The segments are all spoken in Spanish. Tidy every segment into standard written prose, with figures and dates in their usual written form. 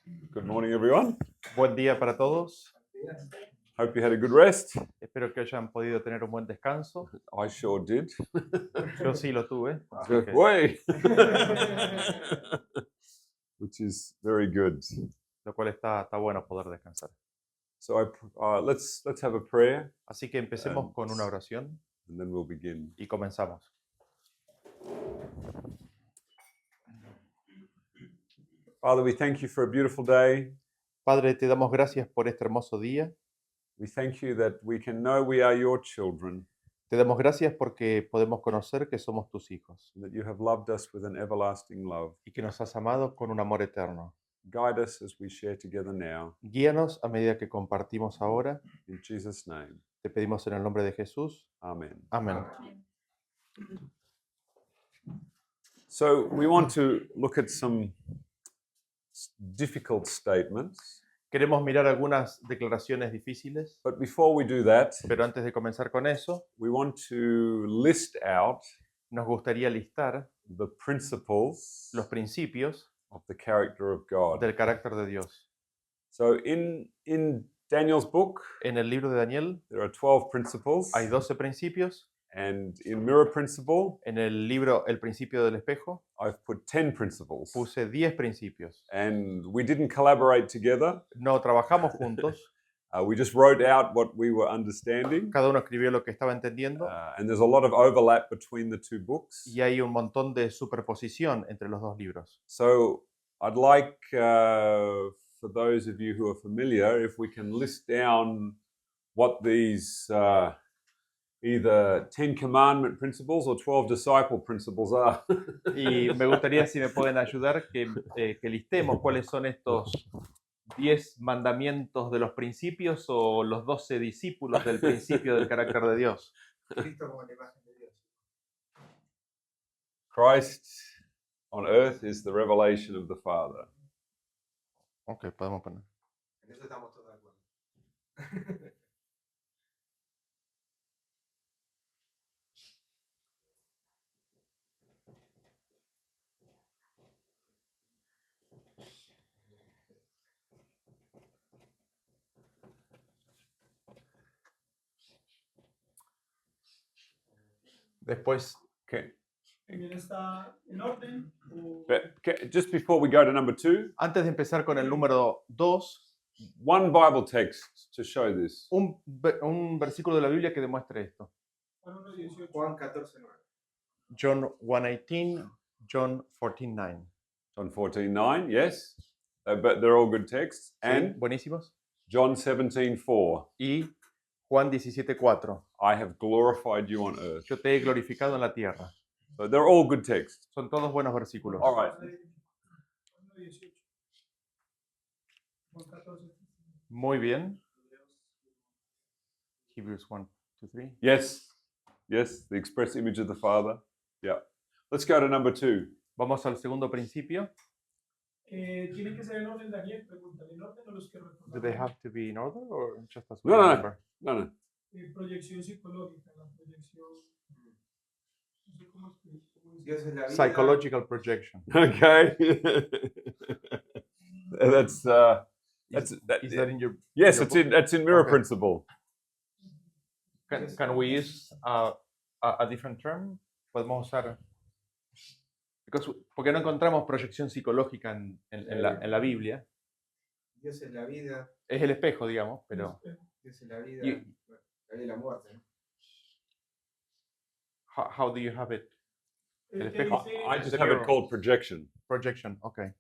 Good morning, everyone. Buen día para todos. Hope you had a good rest. Espero que hayan podido tener un buen descanso. I sure did. Yo sí lo tuve. Así Good que way. Which is very good. lo cual está bueno poder descansar. So let's have a prayer, Así que empecemos con una oración and then we'll begin. y comenzamos. Father, we thank you for a beautiful day. Padre, te damos gracias por este hermoso día. We thank you that we can know we are your children, Te damos gracias porque podemos conocer que somos tus hijos and that you have loved us with an everlasting love. y que nos has amado con un amor eterno. Guide us as we share together now. Guíanos a medida que compartimos ahora. In Jesus' name, Te pedimos en el nombre de Jesús. amen. Amén. So we want to look at some difficult statements. Queremos mirar algunas declaraciones difíciles, But before we do that, pero antes de comenzar con eso, we want to list out nos gustaría listar the principles los principios of the character of God. del carácter de Dios. So in Daniel's book, En el libro de Daniel there are 12 principles, hay 12 principios. and in Mirror Principle, En el libro El principio del espejo I've put 10 principles. puse 10 principios. And we didn't collaborate together. No trabajamos juntos, We just wrote out what we were understanding. cada uno escribió lo que estaba entendiendo And there's a lot of overlap between the two books. y hay un montón de superposición entre los dos libros. So I'd like, for those of you who are familiar, if we can list down what these either 10 commandment principles or 12 disciple principles are. Y me gustaría si me pueden ayudar que listemos cuáles son estos 10 mandamientos de los principios o los 12 discípulos del principio del carácter de Dios. Cristo como la imagen de Dios. Christ on earth is the revelation of the Father. Ok, podemos poner. En eso estamos todos de acuerdo. Después, Okay. ¿También está en orden? O... Just before we go to number 2, antes de empezar con el número 2, one Bible text to show this. un versículo de la Biblia que demuestre esto. Juan 1:18. Juan 14:9. John 1:18, John 14:9. John 14:9, yes. But they're all good texts. ¿Sí? And Buenísimos. John 17:4. Y Juan 17:4. I have glorified you on earth. Yo te he glorificado en la tierra. So they're all good texts. Son todos buenos versículos. All right. Juan 1:18. Juan 14. Muy bien. Hebrews 1, 2, 3. Yes. Yes, the express image of the Father. Yeah. Let's go to number 2. Vamos al segundo principio. ¿Tienen que ser en orden, Daniel? Pregunta. ¿En orden o los que recordamos? Do they have to be in order or just as No, we no, no. remember? No. Proyección psicológica, la proyección... No sé cómo dice. Dios es la vida. Psychological projection. Okay. that's Is that in your? yes, your that's in Mirror Okay. Principle. Can we use a different term? Podemos usar. Porque no encontramos proyección psicológica en la Biblia. Dios es la vida. Es el espejo, digamos, pero. Dios es la vida. Y- La vida y la muerte. ¿no? How do you have it? El El que espejo. dice, I just the have it mirror. called projection. Projection, okay.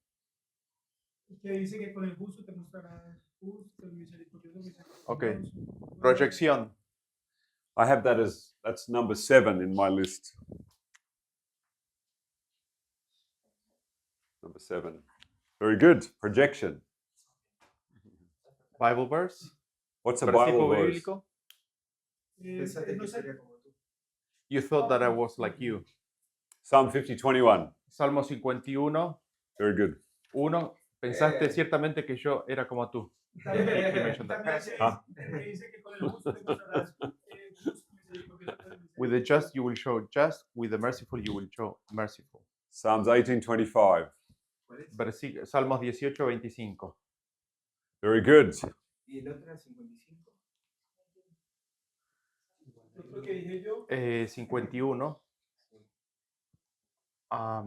el que dice que con el justo te mostrará justo, el misericordioso, misericordioso. Okay. Proyección. I have that's number 7 in my list. Number 7. Very good. Projection. Bible verse. What's a Versículo Bible verse? bíblico. Pensaste no que sé, sería como tú. You thought that I was like you. Psalm 50:21. Salmo 51, Very good. 1. Pensaste ciertamente que yo era como tú. también mentioned that. dice, Ah. el que dice que con el justo te mostrarás justo, misericordioso, With the just you will show just, with the merciful you will show merciful. Psalms 18:25. ¿Cuál es? Salmos 18, 25. Very good. ¿Y el otro era 55? Otro que dije yo, 51.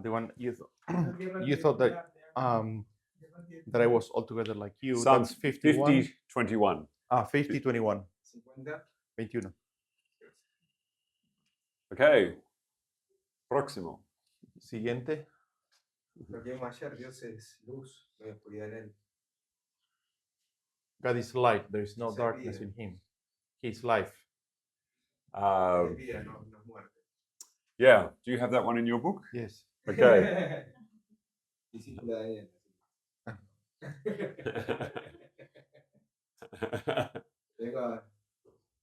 The one las guerras you de- thought that de- de- guerras de- that I was altogether like you. Psalms That's 51. 50, 21. 50, 21. 50. 21. Okay. Próximo. Siguiente. Lo que vimos ayer, Dios es luz, no hay oscuridad en él. God is light. There is no Esa darkness vida. in him. He is life. Es vida, no es muerte. Yeah. Do you have that one in your book? Yes. Okay. Discípulo de Daniel.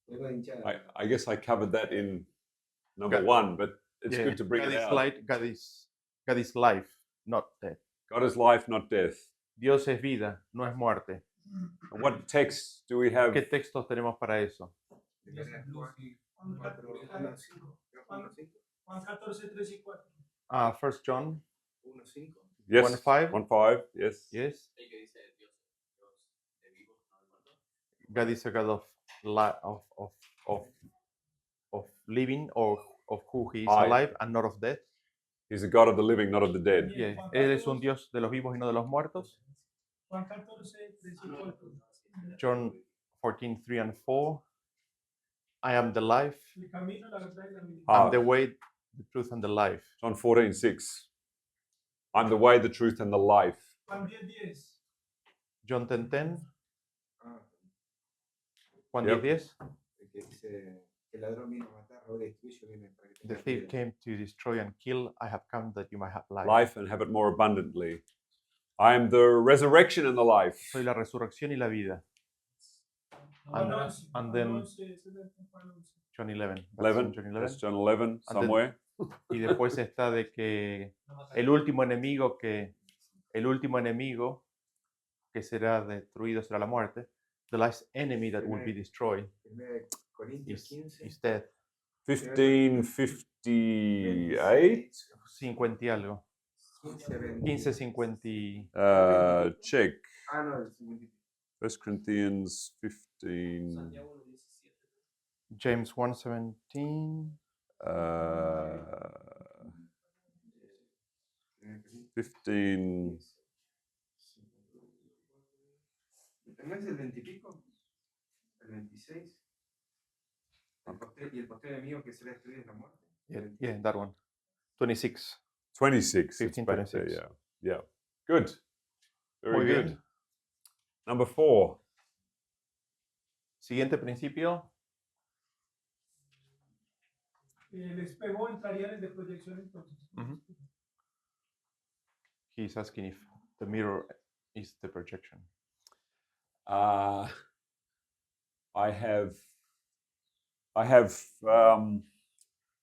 Vengo a hinchar. I guess I covered that in number God- 1, but it's Yeah. good to bring God it is out. light. God is life, not death. God is life, not death. Dios es vida, no es muerte. And what text do we have? ¿Qué textos tenemos para eso? Juan Juan 14, 3 y 4. 1 John 1:5. Yes. 1:5. 1:5. Yes. Yes. God is a God of living or of who he is Aye. alive and not of death. He's the God of the living, not of the dead. Yeah. Él es un Dios de los vivos y no de los muertos. Juan 14, 3 y 4. John 14, 3 and 4. I am the life. El camino, la verdad y la vida. Ah. I'm the way, the truth, and the life. John 14:6. I'm the way, the truth, and the life. Juan 10, 10. John 10, 10. Ah, Juan Yep. 10, 10. el que dice que el ladrón vino a matar, robar y destruir, yo vine para que The tengas thief vida. came to destroy and kill. I have come that you might have life. Life and have it more abundantly. I am the resurrection and the life. Soy la resurrección y la vida. Juan And- 11. and Juan then- 11, ese es el Juan 11. John 11. That's 11. in John 11. That's John 11 And then- somewhere. Y después está de que el último enemigo que será destruido será la muerte. The last enemy that will be destroyed 1 Corintios is 15. death. 15:58. 50 y algo. 15, 20. 15, 50. Check. Ah, no, el 50. 1 Corinthians 15. James 1:17. 15. ¿No es el 20 y pico? ¿El 26? ¿Y el postre enemigo que será destruido es la muerte? Yeah, that one. 26. 26. It's 15, back there, 26. yeah. Yeah. Good. Very Muy good. bien. Number 4. Siguiente principio. El espejo entraría en el de proyección entonces. Ujú. He's asking if the mirror is the projection. I have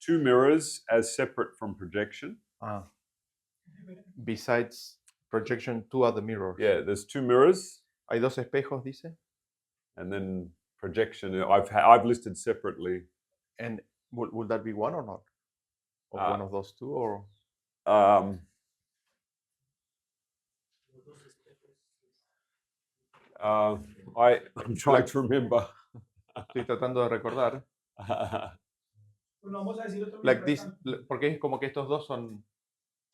2 mirrors as separate from projection. Besides projection, 2 other mirrors. Yeah, there's 2 mirrors, Hay 2 espejos, dice. and then projection. I've listed separately. And will that be one or not? Or one of those 2 or I'm trying to remember. estoy tratando de recordar. Bueno, vamos a decir otro Like mientras this, tanto. porque es como que estos dos son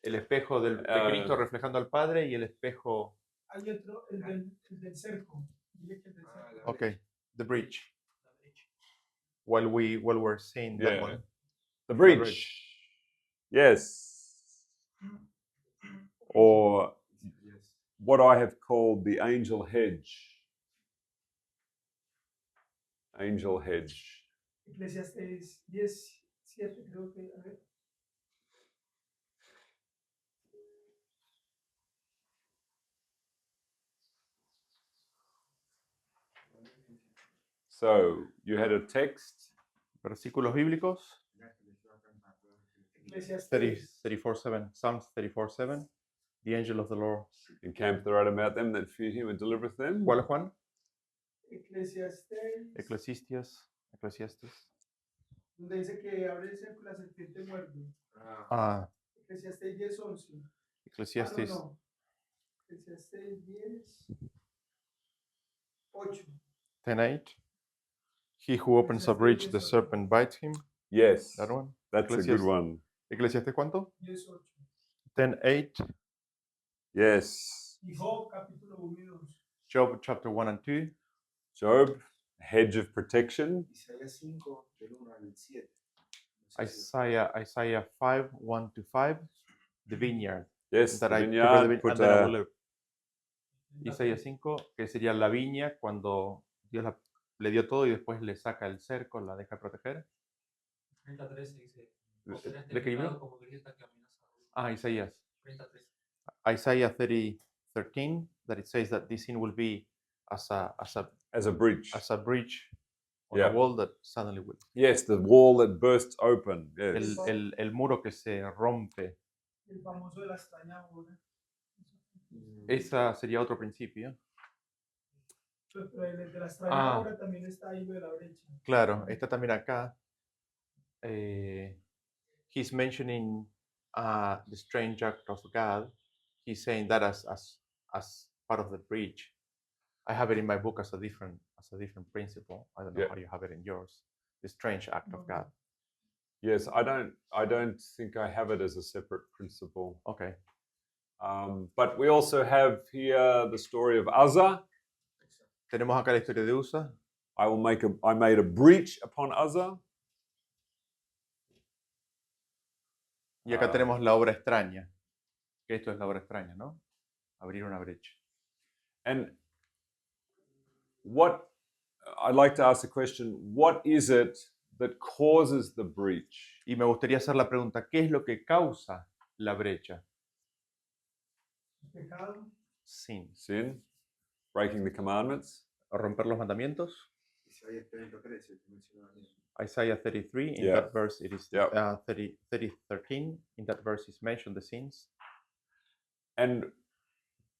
el espejo de Cristo reflejando al Padre y el espejo. Hay otro, el del cerco. Dile que el del cerco. Okay, the bridge. While we're saying that Yeah. one. The bridge. bridge. Yes. Or Yes. what I have called the angel hedge. Angel hedge. Eclesiastes 10, 7, creo que. A ver. So you had a text. Versículos bíblicos. Eclesiastes 34:7. Psalms 34:7. The angel of the Lord. Encamped around about them that fear him and delivereth them. ¿Cuál es Juan? Eclesiastes, Eclesiastes. donde dice que abre el cerco y la serpiente muerde. Ah, Ah, Eclesiastes 10, 11. Eclesiastes No. Eclesiastés 10, 8. 10:8. He who opens a breach, the serpent bites him. Yes, That one. that's a good Eclesiastes. one. ¿Eclesiastés cuánto? 10, 8. 10:8. Yes. Y Job, capítulo 1 y 2. Job chapter 1 and 2. Job, hedge of protection. Isaías 5, del 1 al 7. Isaiah 5, 1 to 5. The vineyard. Yes, That the I vineyard. and Put then I a, will live. Isaías 5, que sería la viña cuando Dios le dio todo y después le saca el cerco, la deja proteger. 30:13 dice, ¿De qué libro? como grieta que amenaza. Ah, Isaías. 30:13. Isaiah 30:13, that it says that this sin will be as a breach. breach on Yeah. a wall that suddenly will. Yes, the wall that bursts open. Yes. El muro que se rompe. El famoso de la extraña hora. Esa sería otro principio. Pero el de la extraña Ah. hora también está ahí lo de la brecha. Claro, está también acá. He's mentioning the strange act of God. He's saying that as part of the breach. I have it in my book as a different principle. I don't know Yeah. how you have it in yours. The strange act of God. Yes, I don't think I have it as a separate principle. Okay. But we also have here the story of Uzzah. Tenemos acá la historia de Usa. I made a breach upon Uzzah. Y acá Ah. tenemos la obra extraña. Que esto es la obra extraña, ¿no? Abrir una brecha. And I'd like to ask the question, what is it that causes the breach? Y me gustaría hacer la pregunta, ¿qué es lo que causa la brecha? Pecado. Sin. Sin? Breaking the commandments? ¿Romper los mandamientos? Isaías 33, el que mencionaba bien. Isaiah 33, in Yeah. that verse it is Yeah. 13, in that verse is mentioned the sins. And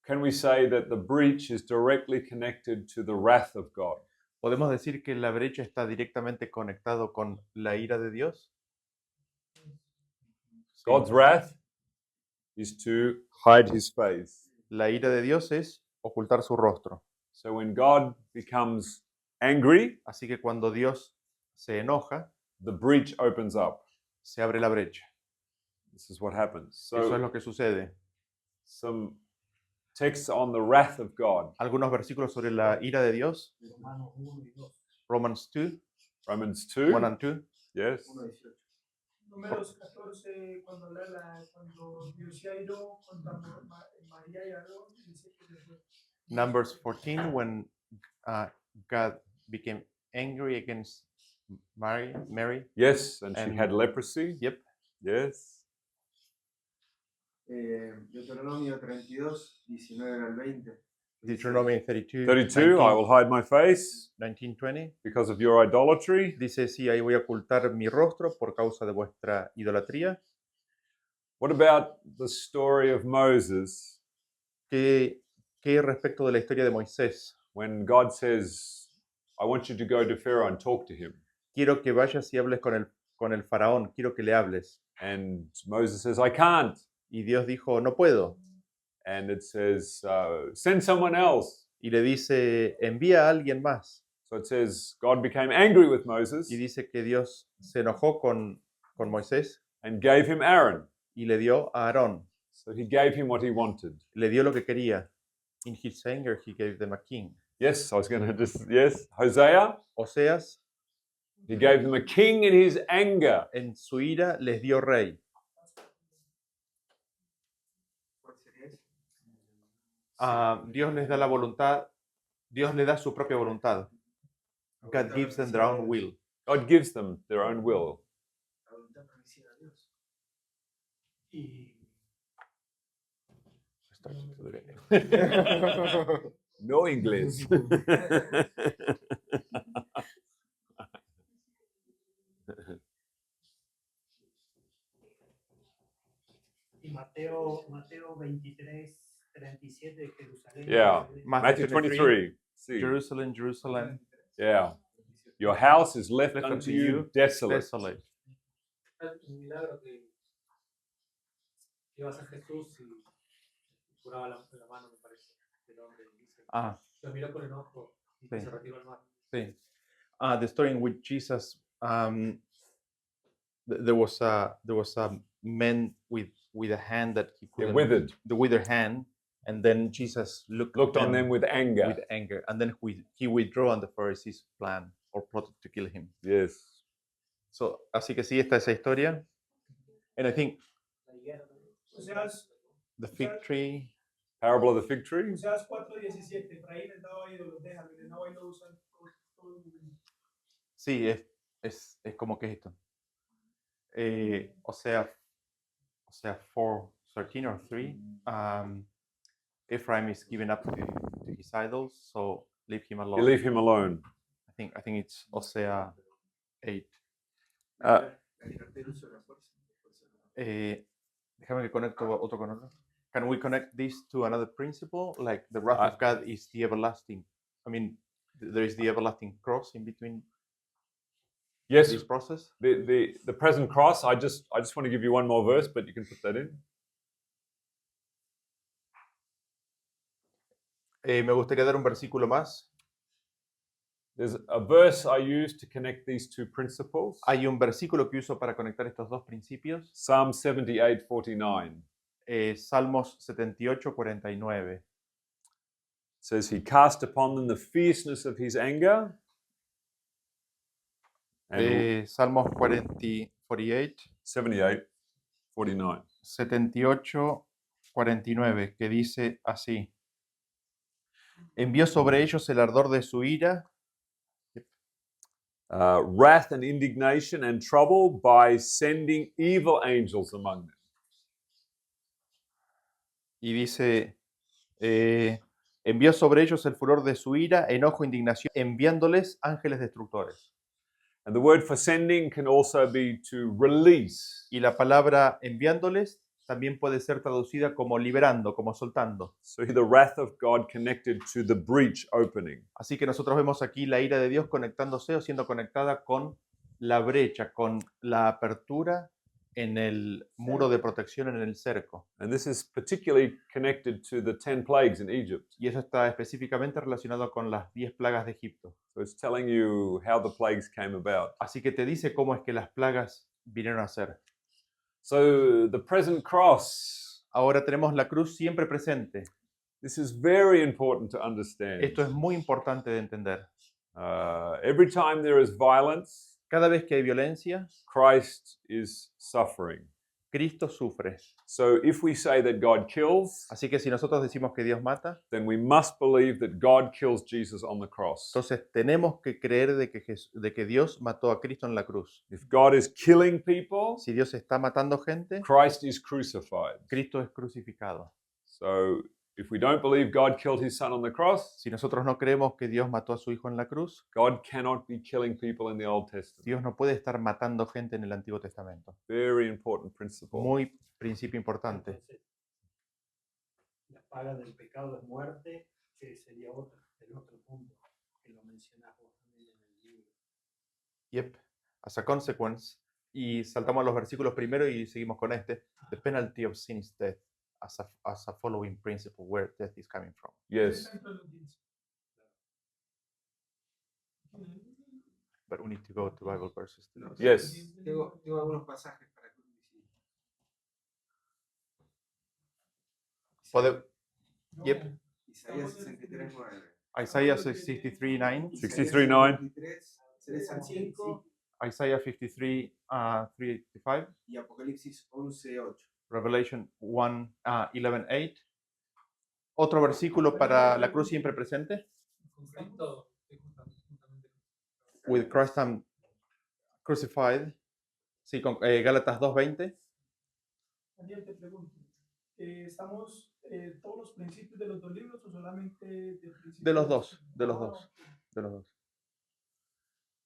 can we say that the breach is directly connected to the wrath of God? ¿Podemos decir que la brecha está directamente conectado con la ira de Dios? God's wrath is to hide his face. La ira de Dios es ocultar su rostro. So when God becomes angry, Así que cuando Dios se enoja, the breach opens up. se abre la brecha. This is what happens. Eso es So lo que sucede. some texts on the wrath of God. Algunos versículos sobre la ira de Dios. Romanos 1 y 2. Romans 2, Romans 2. 1 and 2. Yes. 1:18. Números 14, cuando Dios se airó contra María y Aarón, dice que les fue. Numbers 14, when God became angry against Mary. Yes, and she And- had leprosy. Yep. Yes. Deuteronomio 32, 19 al 20. Deuteronomy 32, 32, I will hide my face 19, 20. because of your idolatry. Dice, sí, ahí voy a ocultar mi rostro por causa de vuestra idolatría. What about the story of Moses ¿Qué respecto de la historia de Moisés? when God says, I want you to go to Pharaoh and talk to him? Quiero que vayas y hables con el faraón, quiero que le hables. And Moses says, I can't. Y Dios dijo, no puedo. And it says, send someone else. Y le dice, envía a alguien más. So it says, God became angry with Moses Y dice que Dios se enojó con Moisés and gave him Aaron. y le dio a Aarón. So he gave him what he wanted. Le dio lo que quería. In his anger, he gave them a king. Yes, I was going to just, yes. Hosea, Oseas, he gave them a king in his anger. en su ira, les dio rey. ¿Cuál sería ese? Dios les da la voluntad, Dios le da su propia voluntad. God gives them their own will. God gives them their own will. La voluntad permisiva de Dios. Y No inglés. Y Mateo 23, 37 de Jerusalén. Yeah. Jerusalén. Matthew 23. See. Jerusalem, Jerusalem, Yeah. Your house is left Left unto unto you you desolate. desolate. Es un milagro que vas a Jesús y curaba la mano, me parece, del hombre. Y dice, Ah, lo miró con enojo y Sí. se retiró al mar. sí. The story in which Jesus, there was a man with a hand that he They're couldn't, withered. the withered hand, and then Jesus looked On them with anger. with anger, and then he withdrew on the Pharisees' plan or plotted to kill him. Yes. So, así que sí, está esa historia. And I think Oseas, the fig tree. Parable of the fig tree. Oseas 4:17, Efraín estaba ahí, los dejan, el ahí lo usan todo el momento. Sí, es como que es esto. O sea 4:13 or 3. Ephraim is giving up to his idols, so leave him alone. You leave him alone. I think it's Hosea 8. El cartero usa la fuerza. Déjame que conecto otro con otro. Can we connect this to another principle? Like the wrath of God is the everlasting. I mean, there is the everlasting cross in between Yes. this process. The present cross. I just want to give you one more verse, but you can put that in. Me gustaría dar un versículo más. There's a verse I use to connect these two principles. Hay un versículo que uso para conectar estos dos principios. Psalm 78:49. Salmos 78:49. Says he cast upon them the fierceness of his anger. And Salmos 48. 78:49. 78:49, que dice así: envió sobre ellos el ardor de su ira, Wrath and indignation and trouble by sending evil angels among them. y dice, envió sobre ellos el furor de su ira, enojo, indignación, enviándoles ángeles destructores. And the word for sending can also be to release. Y la palabra enviándoles también puede ser traducida como liberando, como soltando. So the wrath of God connected to the breach opening. Así que nosotros vemos aquí la ira de Dios conectándose o siendo conectada con la brecha, con la apertura en el muro de protección, en el cerco. And this is particularly connected to the 10 plagues in Egypt. Y eso está específicamente relacionado con las 10 plagas de Egipto. So it's telling you how the plagues came about. Así que te dice cómo es que las plagas vinieron a ser. So the present cross, Ahora tenemos la cruz siempre presente. this is very important to understand. Esto es muy importante de entender. Every time there is violence, Cada vez que hay violencia, Christ is suffering. Cristo sufre. So if we say that God kills, Así que si nosotros decimos que Dios mata, then we must believe that God kills Jesus on the cross. entonces tenemos que creer de que Dios mató a Cristo en la cruz. If God is killing people, Si Dios está matando gente, Christ is crucified. Cristo es crucificado. So if we don't believe God killed his son on the cross, Si nosotros no creemos que Dios mató a su Hijo en la cruz, God cannot be killing people in the Old Testament. Dios no puede estar matando gente en el Antiguo Testamento. Very important principle. Muy principio importante. Entonces, la paga del pecado es muerte, que sería el otro punto que lo mencionas vos también en el libro. Yep. As a consequence, y saltamos a los versículos primero y seguimos con este. The penalty of sin is death, as a following principle where death is coming from. Yes. But we need to go to Bible verses. No, Yes. Tengo algunos pasajes para que Yep. Isaías 63:9. Isaiah 63:9. 63:9. 3 al 5 Isaiah 53, 3-5. y Apocalipsis 11:8. Revelation 11:8. Otro versículo para la cruz siempre presente. With Christ I'm crucified. Sí, con Gálatas 2:20. Daniel, te pregunto, ¿estamos todos los principios de los dos libros o solamente del principio? De los dos, de los dos. De los dos.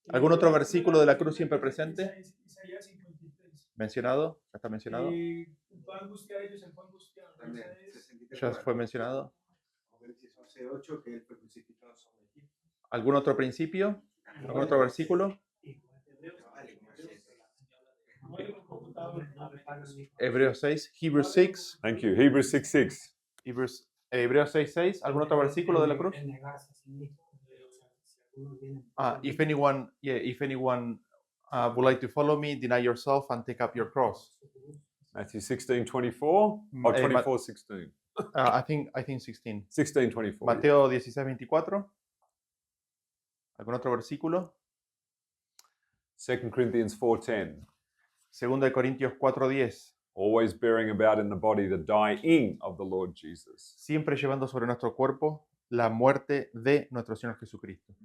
¿Algún otro versículo de la cruz siempre presente? Isaías 53. ¿Mencionado? ¿Ya está mencionado? Tu angustia ellos se fue angustiando. También Isaías- 63. ¿Ya fue mencionado? Apocalipsis 11:8, que él fue crucificado sobre Egipto. ¿Algún otro principio? ¿Algún otro versículo? Hebreos 6, Hebrews 6. Thank you. Hebrews 6:6. Hebreos 6:6. ¿Algún otro versículo de la cruz? El negarse a sí mismo. O sea, si alguno viene en Ah, pos de if mí, anyone would like to follow me, deny yourself and take up your cross. Matthew 16:24 or Eh, Ma- 24:16. I think 16. 16:24. yeah. Mateo 16:24. ¿Algún otro versículo? 2 Corinthians 4:10. 2 de Corintios 4:10. Always bearing about in the body the dying of the Lord Jesus. Siempre llevando sobre nuestro cuerpo la muerte de nuestro Señor Jesucristo.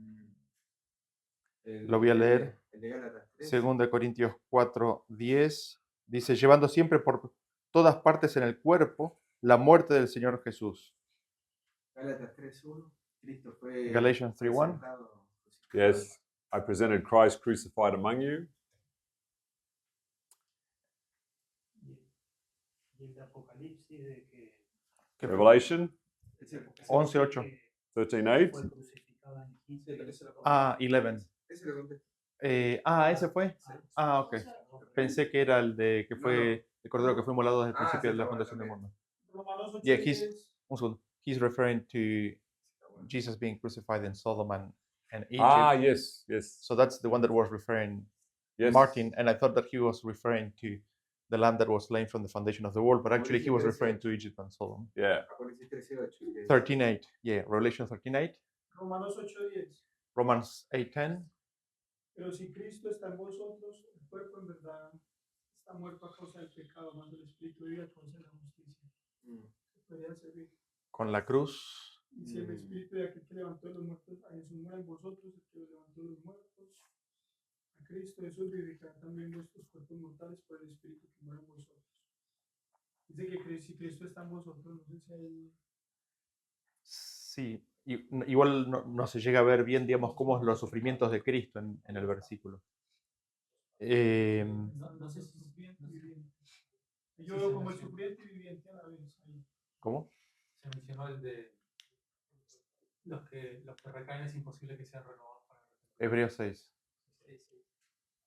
Lo voy a leer. El de Gálatas 3. 2 de Corintios 4:10 dice, llevando siempre por todas partes en el cuerpo la muerte del Señor Jesús. Gálatas 3:1. Cristo fue Galatians 3:1. presentado, crucificado. Yes, I presented Christ crucified among you. y el de Apocalipsis de que ¿Qué fue? Revelation Ese- 11:8. que 13:8. fue crucificado en Egipto. Ah, 11. Ese lo conté. ¿Ese fue? Ah, ok. Pensé que era el de que fue el cordero que fue molado desde el Ah, principio sí, de la está bueno, fundación del ok. mundo. Romanos 8, Yeah, 10. Un segundo. He's referring to Está bueno. Jesus being crucified in Sodom and Egypt. Ah, yes, yes. So that's the one that was referring Yes. Martin, and I thought that he was referring to the land that was slain from the foundation of the world, but actually he was referring to Egypt and Sodom. Yeah. Apocalipsis 13:8. que es- 13:8, yeah, Revelation 13:8, Romanos 8, 10. Romans 8:10. Pero si Cristo está en vosotros, el cuerpo en verdad está muerto a causa del pecado, mas el espíritu vive a causa de la justicia. Mm. Se podría servir. Con la cruz, Y si el espíritu de aquel que levantó de los muertos a Jesús mora en vosotros, el que los levantó de los muertos, a Cristo Jesús vivificará también vuestros cuerpos mortales por el espíritu que mora en vosotros. Dice que si Cristo está en vosotros, no sé si hay. sí, igual no se llega a ver bien, digamos, cómo es los sufrimientos de Cristo en el versículo. No sé si sufriente y viviente. Yo veo como el sufriente y viviente a la vez. Ahí. ¿Cómo? Se mencionó el de los que recaen es imposible que sean renovados para Hebreos 6. Sí, sí.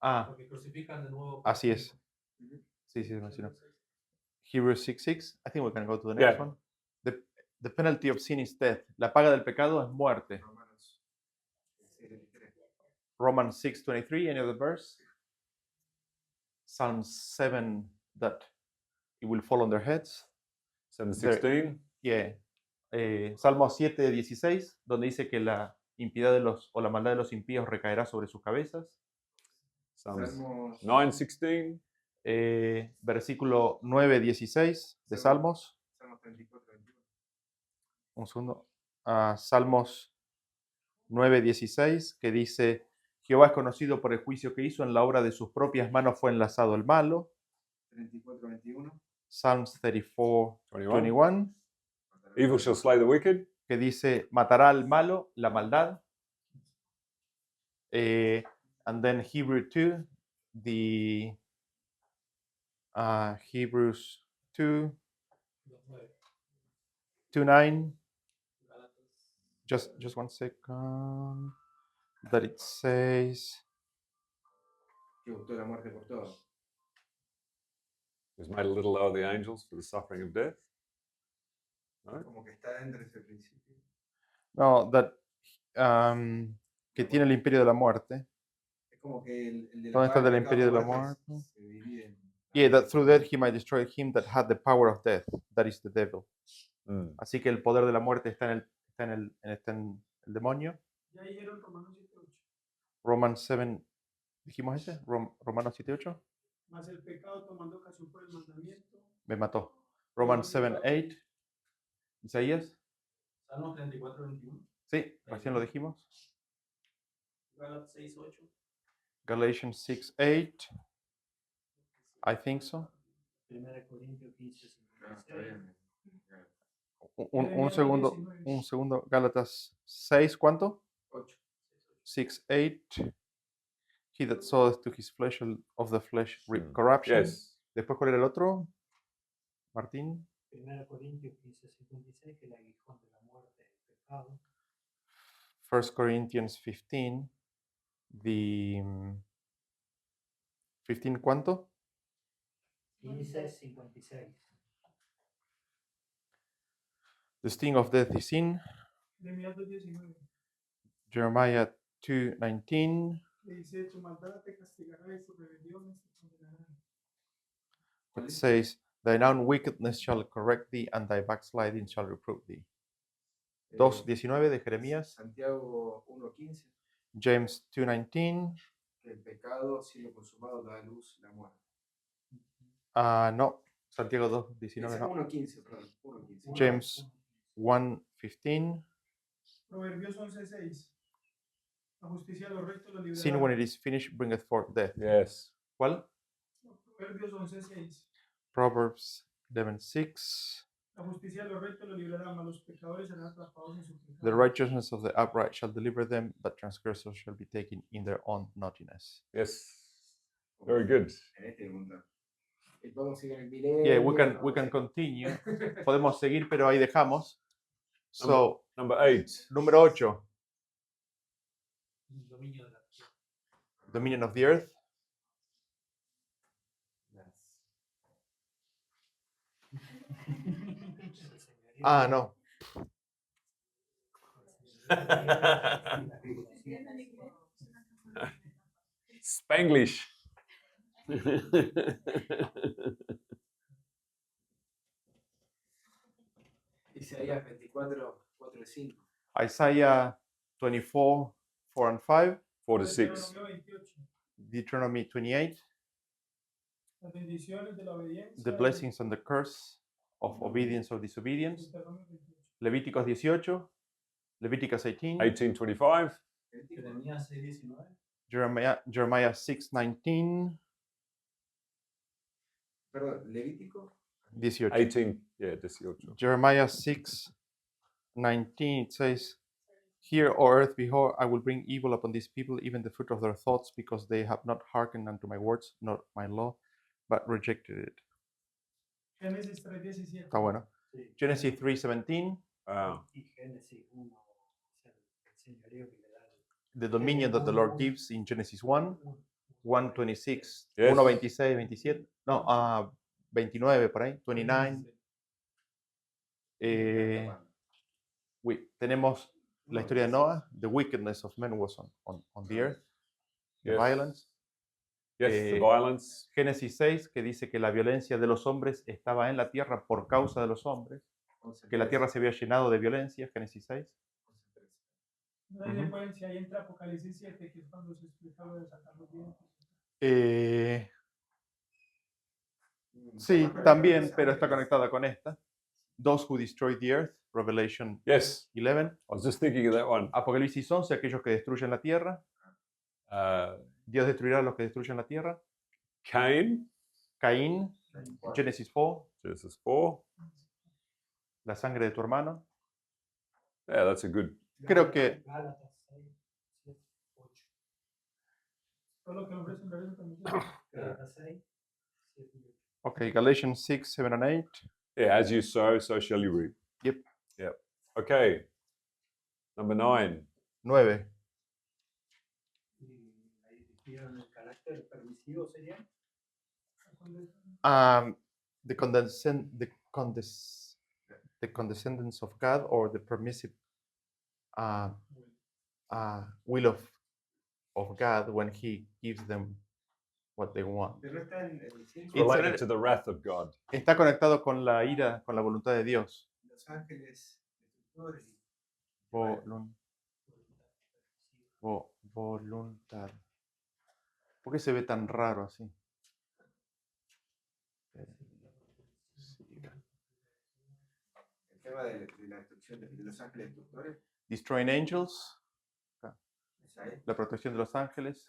Ah, Porque crucifican de nuevo. así es. Ujú. Sí, se mencionó. Hebrews 6:6. I think we can go to the next Yeah. one. The penalty of sin is death. La paga del pecado es muerte. Romanos 6:23. Romans 6:23. Any other verse? Psalm 7 that it will fall on their heads. 7:16. Yeah. Salmo 7:16, donde dice que la impiedad de los o la maldad de los impíos recaerá sobre sus cabezas. Psalms Salmos 9:16. Versículo 9:16 de Salmos. Salmos 34:21. Un segundo. Salmos 9:16, que dice: Jehová es conocido por el juicio que hizo, en la obra de sus propias manos fue enlazado el malo. 34:21. Psalms 21. 34:21, Evil shall slay the wicked. que dice: matará al malo la maldad. And then Hebrew 2, the Hebrews 2:9. Just one second. That it says. Que gustó la muerte por todo. Was made a little lower the angels for the suffering of death. Como que está dentro de ese principio. No, that que tiene el imperio de la muerte. Es como que el de la ¿Dónde está paga el del imperio de la pecado muerte? se divide en- Yeah, that through that he might destroy him that had the power of death, that is the devil. Mm. Así que el poder de la muerte está en el demonio. Ya dijeron Romanos 7, 8. Romans 7, dijimos ese, Romanos 7:8, Mas el pecado tomando ocasión por el mandamiento. me mató. Romans 7:8, Isaías, Salmos 34:21. sí, recién lo dijimos. Gálatas 6:8. Galatians 6:8, I think so. 1 Corintios 15, Ah, está 56. bien. Un segundo, Gálatas 6, ¿cuánto? 8. 6:8. He that soweth to his flesh of the flesh Mm. corruption. Yes. Después, ¿cuál era el otro? Martín. 1 Corintios 15, 56, que el aguijón de la muerte es el pecado. 1 Corinthians 15. The 15, ¿cuánto? 15, 56. The sting of death is sin. Jeremías 2:19. Jeremiah 2:19. Le dice, tu maldad te castigará y tus rebeliones te condenarán. It says, thine own wickedness shall correct thee, and thy backsliding shall reprove thee. 2:19 de Jeremías. Santiago 1:15, James 2:19. que el pecado, siendo consumado, da a luz la muerte. No, Santiago 2:19 Ese no. 1:15, perdón, 1:15. James 1:15. Proverbios 11:6. La justicia de los rectos lo Sin librará. when it is finished bringeth forth death. Yes. ¿Cuál? Proverbios 11:6. Proverbs 11:6. La justicia de los rectos lo librará, mas los pecadores serán atrapados en su pecado. The righteousness of the upright shall deliver them, but transgressors shall be taken in their own naughtiness. Yes. Very good. En este mundo. Y podemos seguir el milenio. Yeah, we can continue. Podemos seguir, pero ahí dejamos. So, Number 8. número 8, El dominio de la tierra. dominion of the earth. No. Spanglish. Isaías 24, 4 y 5. Isaiah 24, 4 and 5. 4 to 6. Deuteronomio 28. Deuteronomy 28. Las bendiciones de la obediencia. The blessings and the curse of obedience or disobedience. Deuteronomio 28. Levíticos 18. Leviticus 18. 18:25. Jeremías 6:19. Jeremiah 6:19. Perdón, Levítico. 18. 18. Yeah, 18. Jeremiah 6:19, it says, Hear, O earth, behold, I will bring evil upon these people, even the fruit of their thoughts, because they have not hearkened unto my words, nor my law, but rejected it. Génesis 3:17. Está bueno. Sí. Genesis 3:17, Wow. Y Génesis 1, el señorío que le da the dominion that the Lord gives in Genesis 1, 1:26, Yes. 1:26, 27, no, 29 por ahí, 29. Tenemos la historia de Noah, the wickedness of men was on the earth, the Yes. violence. Yes, the Eh, violence. Génesis 6, que dice que la violencia de los hombres estaba en la tierra por causa de los hombres, que la tierra se había llenado de violencia, Génesis 6. Ahí después, si ahí entra Apocalipsis 7, que es cuando se explica lo de sacar los dientes. Sí, también, pero está conectada con esta. Those who destroy the earth, Revelation Yes, 11. I was just thinking of that one. Apocalipsis 11, aquellos que destruyen la tierra. Dios destruirá a los que destruyen la tierra. Cain, Caín, Genesis 4, Genesis 4. la sangre de tu hermano. Yeah, that's a good. Creo que Gálatas 6, 7, 8. Todo lo que el hombre sembra, eso también se Gálatas 6, 7 y 8. Okay, Galatians 6, 7 and 8. Yeah, as you sow, so shall you reap. Yep. Yep. Okay. Number 9. 9. Y ahí dijeron el carácter permisivo sería. The condescendence of God, or the permissive will of God when He gives them what they want. Pero no está en el 5. It's Related a- to the wrath of God. Está conectado con la ira, con la voluntad de Dios. Los ángeles destructores. Voluntad. ¿Por qué se ve tan raro así? El tema de la destrucción de los ángeles destructores. Destroying angels, Es ahí. la protección de los ángeles.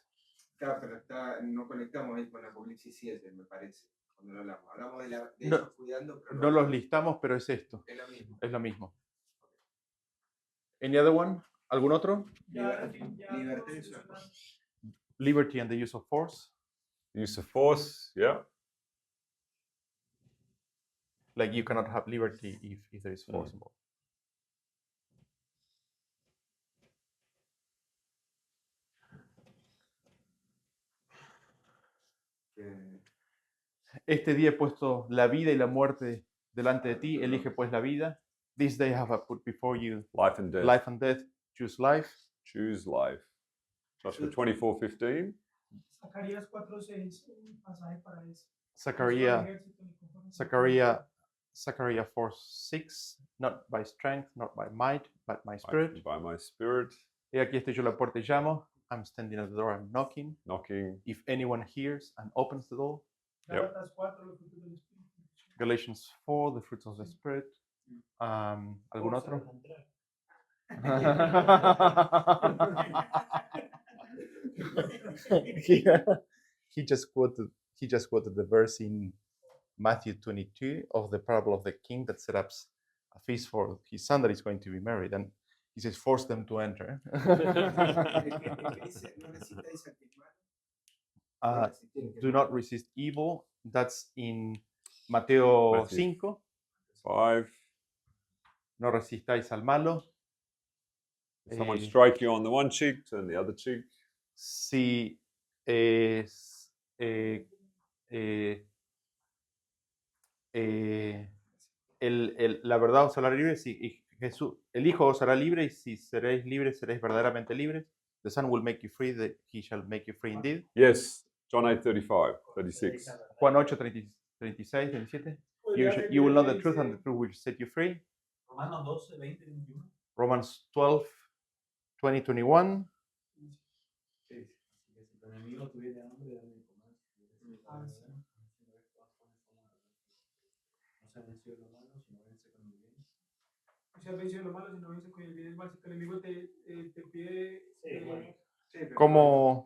Claro, pero no conectamos ahí con Apocalipsis 7, me parece. Cuando lo hablamos. Hablamos de No, ellos cuidando, pero No los listamos, pero es esto. es lo mismo. Es lo mismo. Any other one? ¿Algún otro? Libertad y uso. Liberty and the use of force. Use of force. Yeah. Like you cannot have liberty if there is force involved. Que Este día he puesto la vida y la muerte delante de ti. Elige pues la vida This day have I put before you life and death. life and death. Choose life. Choose life. Joshua 24:15. Zacarías 4:6, un pasaje para eso. Zacarías Ejército, ni conforme a su Zechariah 4:6. Not by strength, not by might, but my spirit. By my spirit, He aquí estoy yo a la puerta y llamo. I'm standing at the door, I'm knocking. knocking. If anyone hears and opens the door. Gálatas 4, los frutos del Espíritu. Galatians 4, the fruits of the Spirit. ¿Algún Vos otro? sabés entrar. he just quoted the verse in Matthew 22 of the parable of the king that set up a feast for his son that is going to be married, and he says, force them to enter. Do not resist evil. That's in Mateo Matthew. 5. 5. No resistáis al malo. If someone Eh, strike you on the one cheek, turn the other cheek. Si la verdad os hará libre, y Jesús, el Hijo os hará libre, y si seréis libres, seréis verdaderamente libres. The Son will make you free, he shall make you free indeed. Yes, John 8:35, 36. Juan 8, 36, 37. You will know the truth, and the truth will set you free. Romanos 12, 20, 21. Romans 12, 20, 21. Si tu enemigo tuviera hambre, dale de comer. No se venció lo malo, sino vence con el bien. No seas vencido lo malo, sino vence con el bien. Es más, si tu enemigo te pide... ¿Cómo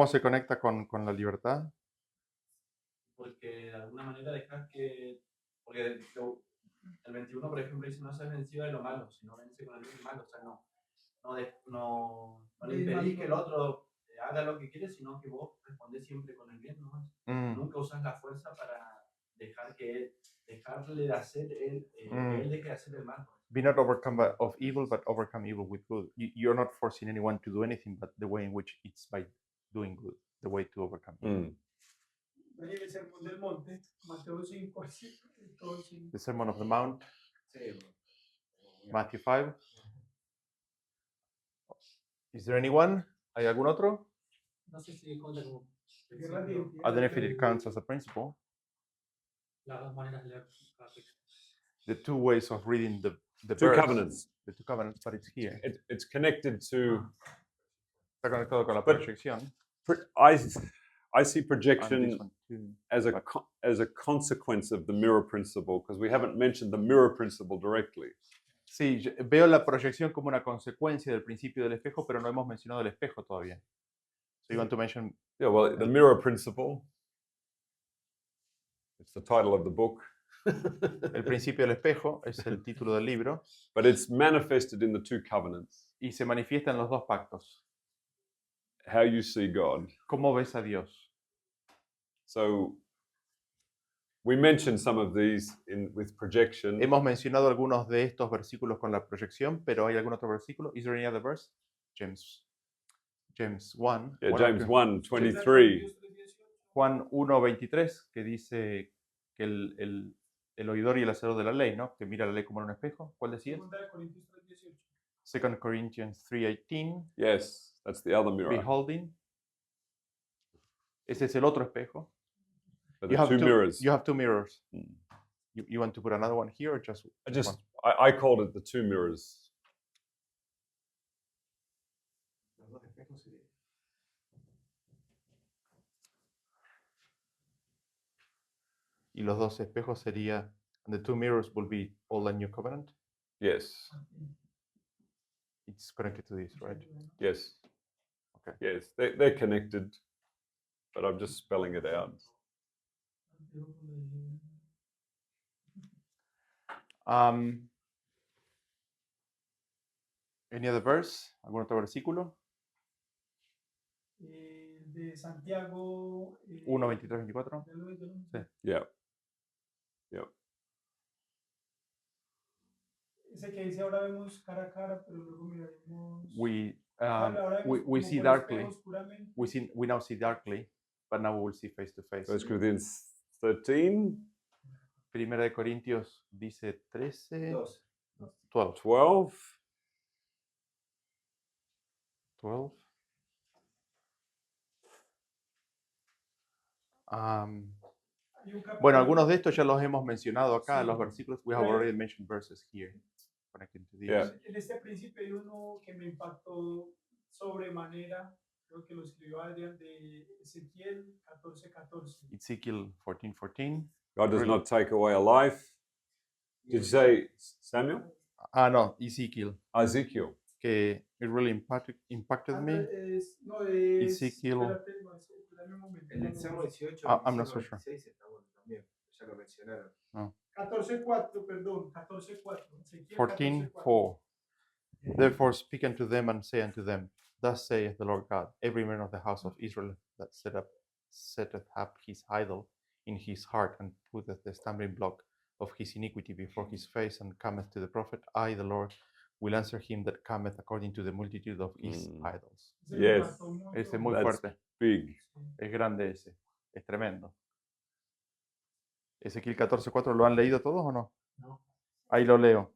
se conecta con la libertad? Porque de alguna manera dejas que... Porque el 21, por ejemplo, dice no seas vencido de lo malo, sino vence con el bien malo. O sea, no le impedís que el otro haga lo que quiere, sino que vos respondés siempre con el bien, ¿no? Nunca usas la fuerza para dejarle de hacer él deje de hacer el mal. Be not overcome of evil, but overcome evil with good. You're not forcing anyone to do anything, but the way in which it's by doing good, the way to overcome evil. El sermón del monte, Mateo 5, 5. The Sermon of the Mount, Matthew 5. Is there anyone? ¿Hay algún otro? No sé si cuenta como I don't know if it counts as a principle. las dos maneras de leer cada texto. The two ways of reading the Two verse, covenants. the two covenants, but it's here. It's connected to. Está conectado con la But- proyección. I see And projection this one too. as a consequence of the mirror principle, because we haven't mentioned the mirror principle directly. Sí, veo la proyección como una consecuencia del principio del espejo, pero no hemos mencionado el espejo todavía. So you want to mention Yeah, well, the mirror principle. It's the title of the book, el principio del espejo, es el título del libro, but it's manifested in the two covenants. y se manifiesta en los dos pactos. How you see God. ¿Cómo ves a Dios? So we mentioned some of these with projection. Hemos mencionado algunos de estos versículos con la proyección, pero ¿hay algún otro versículo? Is there any other verse? James 1. Yeah, James 1:23. Juan 1:23, que dice que el oidor y el hacedor de la ley, ¿no? Que mira la ley como en un espejo. ¿Cuál decía? 2 Corinthians 3:18. Yes, that's the other mirror. Beholding. Ese es el otro espejo. But You the have two mirrors. You have two mirrors. Mm. You want to put another one here or just one? I called it the two mirrors. Los dos espejos serían. Y los dos espejos sería, and the two mirrors will be all the new covenant. Yes, It's connected to this, right? yes. Okay. Yes, they're connected, but I'm just spelling it out. Any other verse? ¿Algún otro versículo? De Santiago 1, 23, 24. Sí. Yeah. Ese que dice ahora vemos cara a cara, pero luego miraremos. We see darkly. We now see darkly, but now we will see face to face. 1 Corinthians 13. Primera de Corintios dice 13, 12. 12. 12. 12. Hay un Bueno, capítulo- algunos de estos ya los hemos mencionado acá, Sí. los versículos. We have already mentioned verses here. Connecting to these. Yeah. En este principio hay uno que me impactó sobremanera, creo que lo escribió Adrián, de Ezequiel 14:14. Ezekiel 14:14. God does Really? not take away a life. Did you say Samuel? Ah, no, Ezekiel, Ezekiel. que it really impacted me. No, es. Ezequiel. Espérate, no, dame un momento. En el Salmo 18, I'm not so sure. 26 está bueno también, ya lo mencionaron. 14:4, perdón, 14:4. Ezequiel 14:4. Therefore speak unto them and say unto them, Thus saith the Lord God, every man of the house of Israel that setteth up his idol in his heart and putteth the stumbling block of his iniquity before his face and cometh to the prophet, I, the Lord, will answer him that cometh according to the multitude of his idols. Yes. Ese es muy That's fuerte, big. es grande ese, es tremendo. Ezequiel 14:4, ¿lo han leído todos o no? No. Ahí lo leo.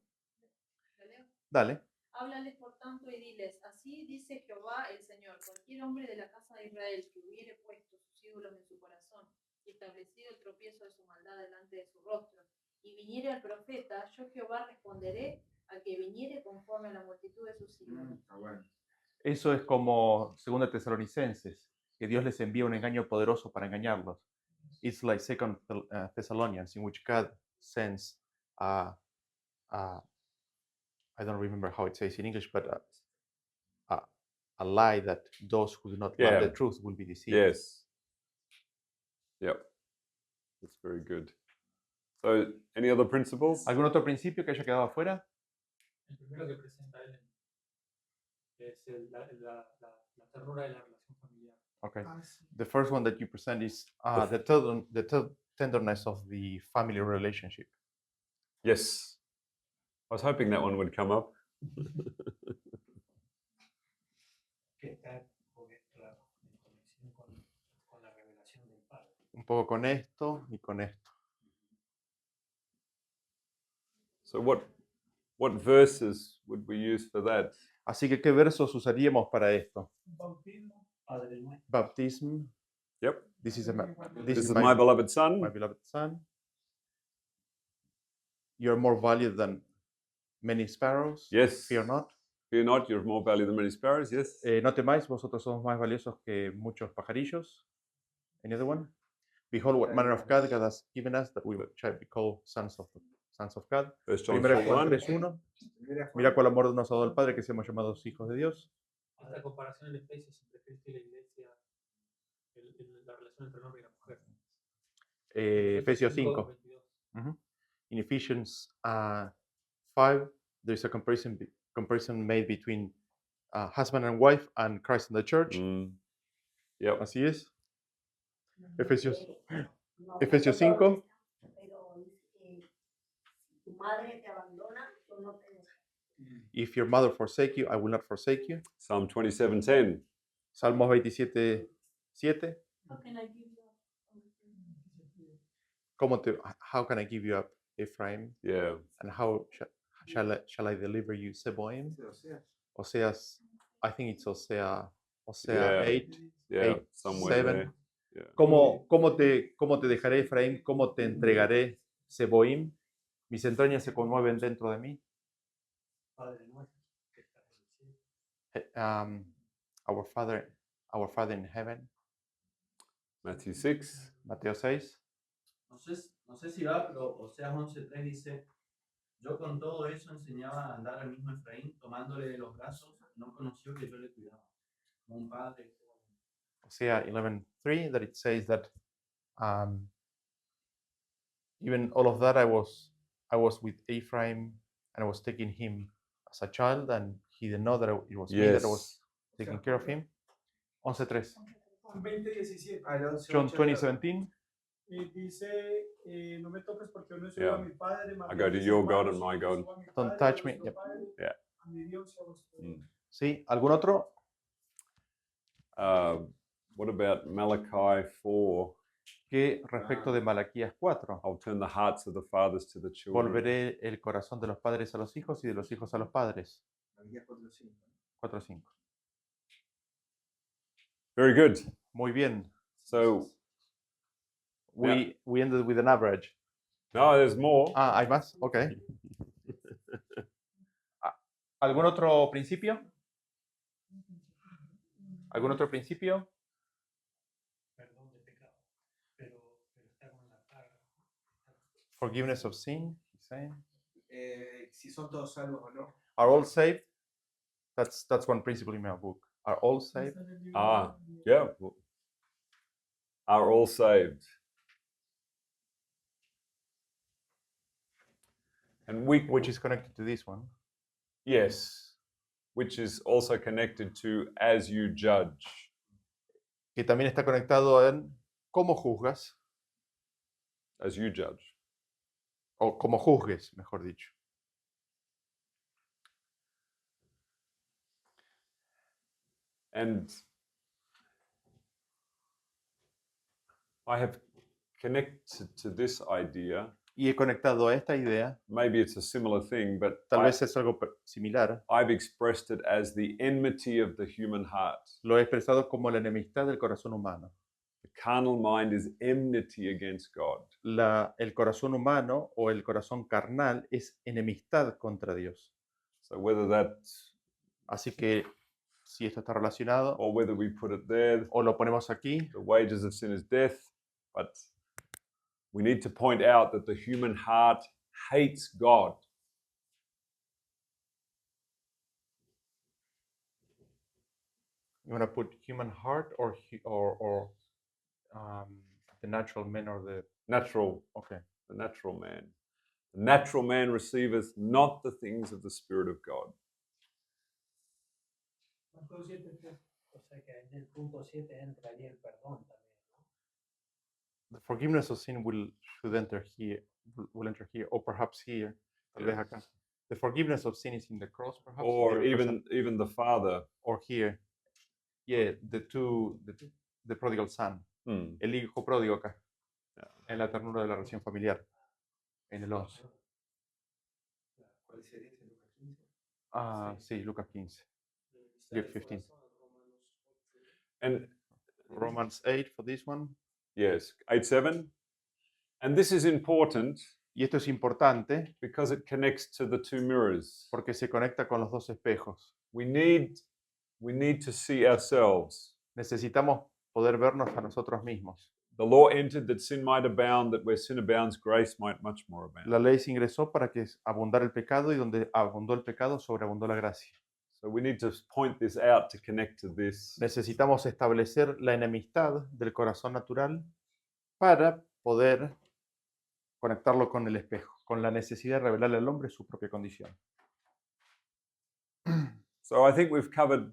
¿Lo leo? Dale. Háblales por tanto y diles, así dice Jehová el Señor, cualquier hombre de la casa de Israel que hubiere puesto sus ídolos en su corazón y establecido el tropiezo de su maldad delante de su rostro, y viniere al profeta, yo Jehová responderé al que viniere conforme a la multitud de sus ídolos. Está bueno. Eso es como 2 Tesalonicenses, que Dios les envía un engaño poderoso para engañarlos. It's like 2 Thessalonians, in which God sends I don't remember how it says in English, but a lie that those who do not love the Yeah. truth will be deceived. Yes. Yep. That's very good. So, any other principles? ¿Algún otro principio que haya quedado afuera? El primero que presenta él es la ternura de la relación familiar. Okay. Ah, sí. The first one that you present is the tenderness of the family relationship. Yes. I was hoping that one would come up. Que está en conexión con la revelación del Padre. Un poco con esto y con esto. So, what verses would we use for that? Así que, ¿qué versos usaríamos para esto? Bautismo. Padre nuestro. Baptism. Yep. This is This is my beloved Son. my beloved son. You're more valued than many sparrows. Yes. Fear not. Fear not, you're of more value than many sparrows. Yes. No temáis, vosotros somos más valiosos que muchos pajarillos. Any other one? Behold, what manner of God God has given us, that we shall be called sons of God. 1 John Primera Juan 4:1. 3:1. Primera Juan, Mira cuál amor nos ha dado el Padre, que seamos llamados hijos de Dios. Esta comparación en Efesios entre Cristo y la iglesia, la relación entre el hombre y la mujer. Efesios 5. 22. In Ephesians 5, there's a comparison made between husband and wife and Christ and the church. Yep. Así es. Efesios No, Efesios no, 5. Pero si tu madre te abandona, yo no te dejo. If your mother forsake you, I will not forsake you. Psalm 27:10. Salmos 27:7. How can I give you How can I give you up, Ephraim? Yeah. And how shall I deliver you, Seboim? o sea, Oseas, I think it's Hosea Yeah. 8. Yeah. 8, Somewhere 7. there. Yeah. ¿Cómo te dejaré, Efraín? ¿Cómo te entregaré, Seboim? Mis entrañas se conmueven dentro de mí. Padre nuestro, que estás en el cielo. Our Father in heaven, Matthew 6. Mateo 6. No sé si va, pero Oseas 11:3 dice: Yo con todo eso enseñaba a andar al mismo Efraín, tomándole de los brazos, no conoció que yo le cuidaba, como un padre. Hosea 11:3, that it says that even all of that I was with Ephraim and I was taking him as a child, and he didn't know that it was me that I was Yes. taking care of him. 11:3. Juan 20:17. al 11, John 8, 20:17. Dice, no me toques porque yo no soy Yeah. a mi padre. más I bien go to mis your God hermanos, and my yo God. soy a mi Don't padre, touch a me. vuestro Yep. padre, Yeah. a mi Dios y a vuestro Dios. ¿Sí? ¿Algún otro? What about Malachi 4? que respecto de Malaquías 4. I'll turn the hearts of the fathers to the children. Volveré el corazón de los padres a los hijos y de los hijos a los padres. Malaquías 4:5. 4:5. Very good. Muy bien. So, We ended with an average. no, there's more. Ah, ¿hay más? Ok. ¿Algún otro principio? ¿Algún otro principio? Perdón de pecado. Pero está con la carga. Forgiveness of sin, he's saying. Si son todos salvos o no. Are all saved? That's one principle in my book. Are all saved? Ah, yeah. Are all saved. And Which is connected to this one. yes, which is also connected to as you judge. Que también está conectado en cómo juzgas, As you judge. o cómo juzgues, mejor dicho. And I have connected to this idea. Y he conectado a esta idea, Maybe it's a similar thing, but tal vez es algo similar, I've expressed it as the enmity of the human heart. lo he expresado como la enemistad del corazón humano. The carnal mind is enmity against God. El corazón humano o el corazón carnal es enemistad contra Dios. So whether that's, Así que si esto está relacionado, or whether we put it there, o lo ponemos aquí, the wages of sin is death, but we need to point out that the human heart hates God. you want to put human heart or the natural man or the Natural, okay. the natural man. The natural man receiveth not the things of the Spirit of God. Mateo 7:3. O sea que en el punto 7 entraría el perdón también, ¿no? The forgiveness of sin will enter here, or perhaps here, tal vez acá. The forgiveness of sin is in the cross, perhaps, Or here, even the Father. or here. Yeah, the prodigal son, el hijo pródigo acá, en la ternura de la relación familiar, en el 11. ¿Cuál sería ese? Lucas 15. Ah, sí, Lucas 15. Luke 15. And Romans 8 for this one. yes, 8:7. And this is important Y esto es importante because it connects to the two mirrors. porque se conecta con los dos espejos. We need to see ourselves. Necesitamos poder vernos a nosotros mismos. The law entered that sin might abound, that where sin abounds, grace might much more abound. La ley se ingresó para que abundara el pecado y donde abundó el pecado, sobreabundó la gracia. So we need to point this out to connect to this. Necesitamos establecer la enemistad del corazón natural para poder conectarlo con el espejo, con la necesidad de revelarle al hombre su propia condición. So I think we've covered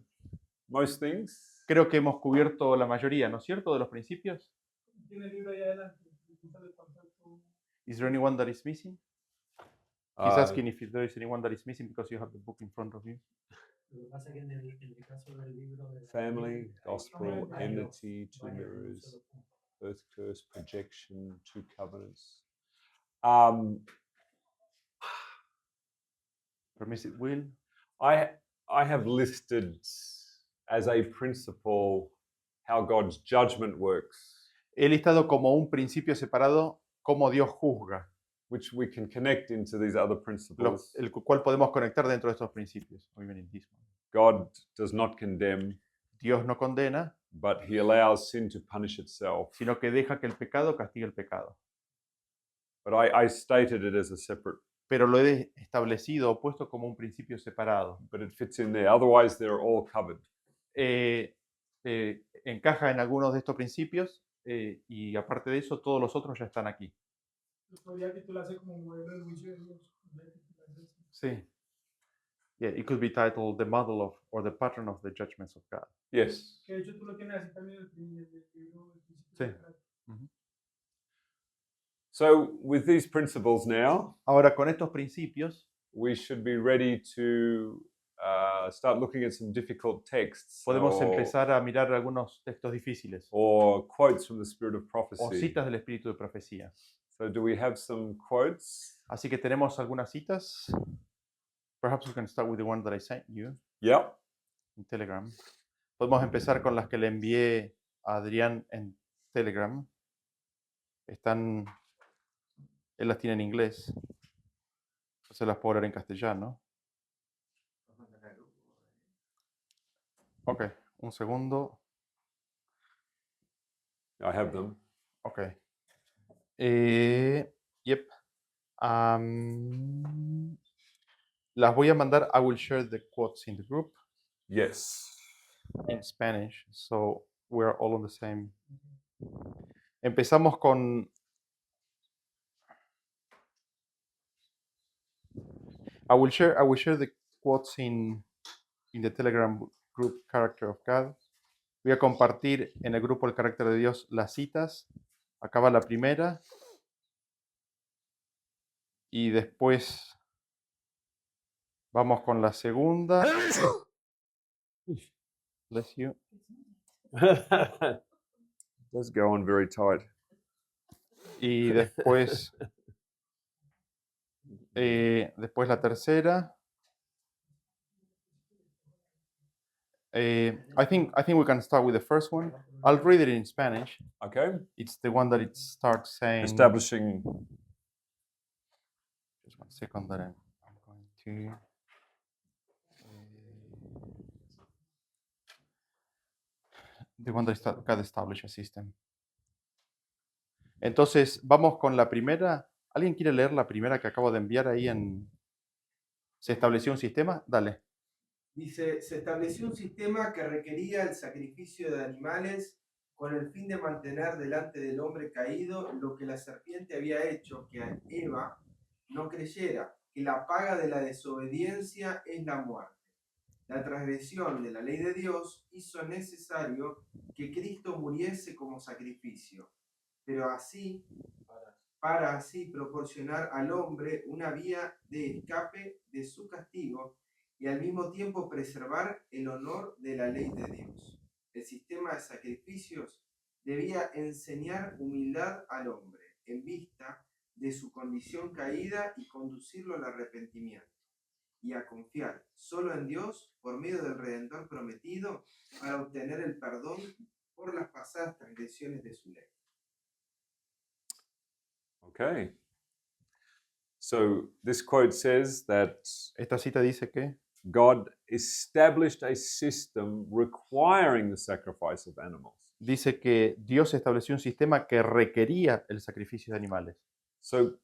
most things. Creo que hemos cubierto la mayoría, ¿no es cierto?, de los principios. Tiene el libro ahí adelante. Disculpa, contacto. Is there anyone that is missing? He's asking if there is anyone that is missing because you have the book in front of you. Lo que pasa es que en el caso del libro de la Family, Biblia, gospel, hay enmity, two varios en un mirrors, solo punto. birth curse, projection, two covenants. Permissive will. I have listed as a principle how God's judgment works, He listado como un principio separado cómo Dios juzga, which we can connect into these other principles. el cual podemos conectar dentro de estos principios. Muy bien, God does not condemn, Dios no condena, but he allows sin to punish itself. sino que deja que el pecado castigue el pecado. But I stated it as a separate, Pero lo he establecido o puesto como un principio separado. but it fits in there. Otherwise, they're all covered. Encaja en algunos de estos principios y aparte de eso, todos los otros ya están aquí. Podría titularse como modelo del juicio de Dios. Podría titularse así. Sí. Yeah, it could be titled the model of or the pattern of the judgments of God. Yes. Que de hecho tú lo tienes así también en el libro del principio. Sí. Sacral. So, with these principles now, Ahora, con estos principios, we should be ready to start looking at some difficult texts Podemos or, empezar a mirar algunos textos difíciles or quotes from the Spirit of o Prophecy. citas del espíritu de profecía. So, do we have some quotes? Así que tenemos algunas citas. Perhaps we can start with the one that I sent you Yep. in Telegram. Podemos empezar con las que le envié a Adrián en Telegram. Él las tiene en inglés. Se las puedo leer en castellano. Ok, un segundo. I have them. Ok. Yep. Las voy a mandar. I will share the quotes in the group Yes. in Spanish, so we're all on the same. Empezamos con. I will share the quotes in the Telegram group Character of God. Voy a compartir en el grupo El Carácter de Dios las citas. Acá va la primera. Y después vamos con la segunda. Bless you. Does go on very tight. Y después, después la tercera. I think we can start with the first one. I'll read it in Spanish. Okay. It's the one that it starts saying. Establishing. Just 1 second that I'm going to. The one that God established a system. Entonces, vamos con la primera. ¿Alguien quiere leer la primera que acabo de enviar ahí en... ¿Se estableció un sistema? Dale. Dice, se estableció un sistema que requería el sacrificio de animales con el fin de mantener delante del hombre caído lo que la serpiente había hecho que Eva no creyera, que la paga de la desobediencia es la muerte. La transgresión de la ley de Dios hizo necesario que Cristo muriese como sacrificio, pero así, para así proporcionar al hombre una vía de escape de su castigo y al mismo tiempo preservar el honor de la ley de Dios. El sistema de sacrificios debía enseñar humildad al hombre en vista de su condición caída y conducirlo al arrepentimiento y a confiar solo en Dios por medio del Redentor prometido para obtener el perdón por las pasadas transgresiones de su ley. Okay. So this quote says that Esta cita dice que God established a system requiring the sacrifice of animals. dice que Dios estableció un sistema que requería el sacrificio de animales. So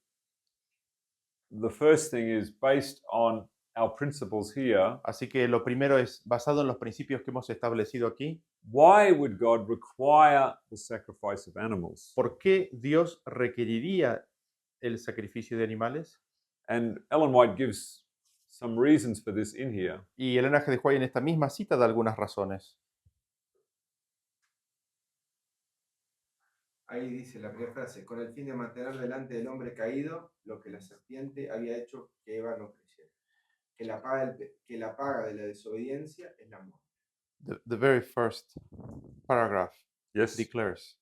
the first thing is based on our principles here. Así que lo primero es, basado en los principios que hemos establecido aquí, Why would God require the sacrifice of animals? ¿por qué Dios requeriría el sacrificio de animales? And Ellen White gives some reasons for this in here. Y Elena G. de White en esta misma cita da algunas razones. Ahí dice la primera frase, con el fin de mantener delante del hombre caído lo que la serpiente había hecho que Eva no creyera. Que la paga de la desobediencia es la muerte. The very first paragraph Yes. declares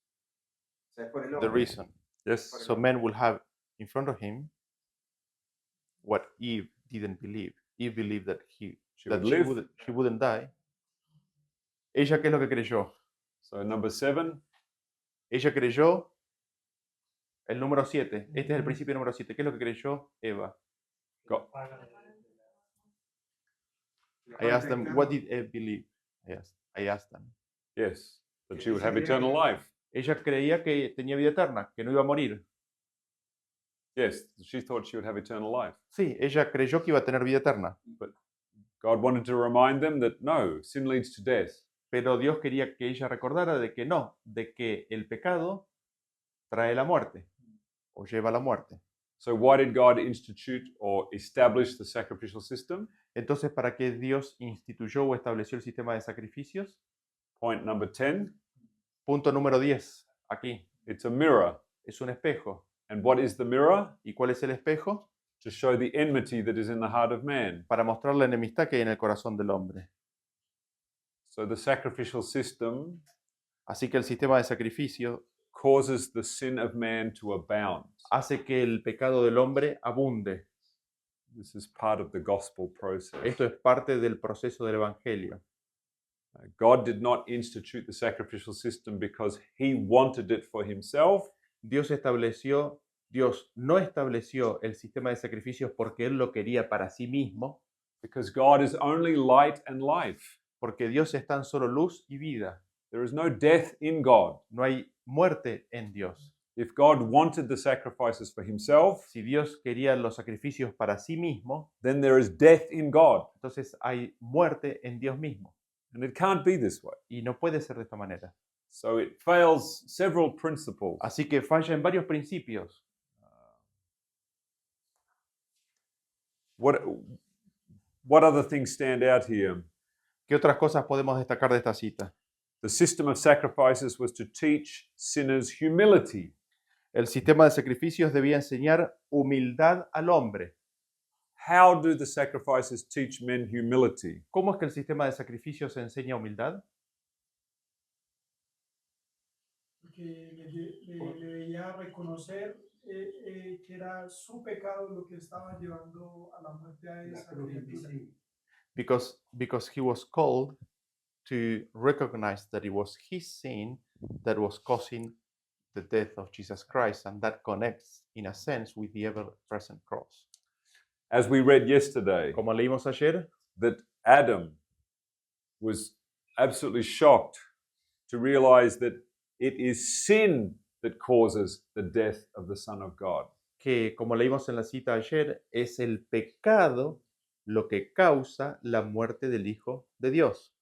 O sea, es por el the hombre. reason. Yes. So men will have in front of him what Eve didn't believe. Eve believed that She that would live. she wouldn't die. ¿Ella qué es lo que creyó? So number 7. Ella creyó el número 7. Este es el principio número 7. ¿Qué es lo que creyó Eva? Go. I asked them, what did Eve believe? I asked them. Yes. That she would have eternal life. Ella creía que tenía vida eterna, que no iba a morir. Yes. She thought she would have eternal life. Sí, ella creyó que iba a tener vida eterna. God wanted to remind them that no, sin leads to death. Pero Dios quería que ella recordara de que no, de que el pecado trae la muerte o lleva a la muerte. So why did God institute or establish the sacrificial system? Entonces, ¿para qué Dios instituyó o estableció el sistema de sacrificios? Point number 10. Punto número 10, aquí. It's a mirror. Es un espejo. And what is the mirror? ¿Y cuál es el espejo? to show the enmity that is in the heart of man. para mostrar la enemistad que hay en el corazón del hombre. So the sacrificial system Así que el sistema de sacrificio causes the sin of man to abound. hace que el pecado del hombre abunde. This is part of the gospel process. Esto es parte del proceso del Evangelio. God did not institute the sacrificial system because he wanted it for himself. Dios no estableció el sistema de sacrificios porque Él lo quería para sí mismo, Because God is only light and life. porque Dios es tan solo luz y vida. There is no death in God. No hay muerte en Dios. If God wanted the sacrifices for himself, Si Dios quería los sacrificios para sí mismo, then there is death in God. entonces hay muerte en Dios mismo. And it can't be this way. Y no puede ser de esta manera. So it fails several principles. Así que falla en varios principios. What other things stand out here? ¿Qué otras cosas podemos destacar de esta cita? The system of sacrifices was to teach sinners humility. El sistema de sacrificios debía enseñar humildad al hombre. How do the sacrifices teach men humility? ¿Cómo es que el sistema de sacrificios enseña humildad? Porque le veía reconocer que era su pecado lo que estaba llevando a la muerte a esa criatura. Because he was called to recognize that it was his sin that was causing the death of Jesus Christ, and that connects in a sense with the ever-present cross. As we read yesterday, Como leímos ayer, that Adam was absolutely shocked to realize that it is sin that causes the death of the Son of God. que como leímos en la cita ayer, es el pecado lo que causa la muerte del Hijo de Dios.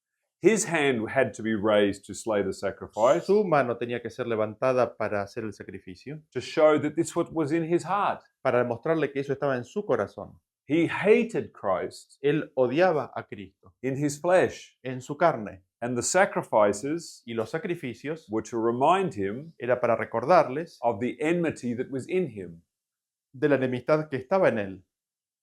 His hand had to be raised to slay the sacrifice Su mano tenía que ser levantada para hacer el sacrificio, to show that this was in his heart. para demostrarle que eso estaba en su corazón. He hated Christ Él odiaba a Cristo in his flesh, en su carne, and the sacrifices y los sacrificios were to remind him era para recordarles of the enmity that was in him. de la enemistad que estaba en él.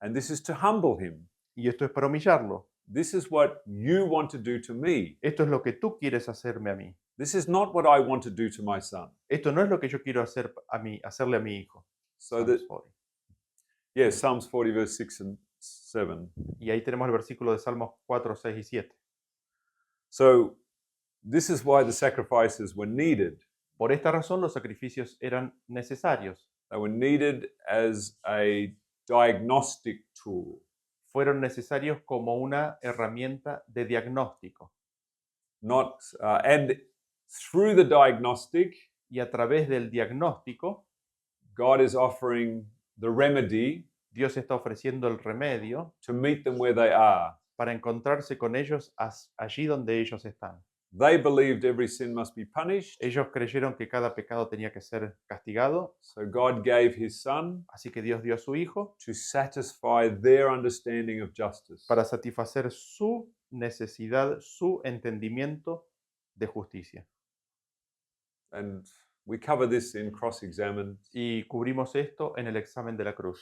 And this is to humble him. Y esto es para humillarlo. This is what you want to do to me. Esto es lo que tú quieres hacerme a mí. This is not what I want to do to my son. Esto no es lo que yo quiero hacerle a mi hijo. So that, Psalms 40. yes, Psalms 40, verse 6 and 7. Y ahí tenemos el versículo de Salmos 4, 6 y 7. So this is why the sacrifices were needed. Por esta razón los sacrificios eran necesarios. They were needed as a diagnostic tool. Fueron necesarios como una herramienta de diagnóstico. And through the diagnostic, Y a través del diagnóstico, God is offering the remedy Dios está ofreciendo el remedio to meet them where they are. para encontrarse con ellos allí donde ellos están. They believed every sin must be punished, Ellos creyeron que cada pecado tenía que ser castigado, so God gave his son así que Dios dio a su Hijo to satisfy their understanding of justice. para satisfacer su necesidad, su entendimiento de justicia. And we cover this in Cross-Examined. Y cubrimos esto en el examen de la cruz.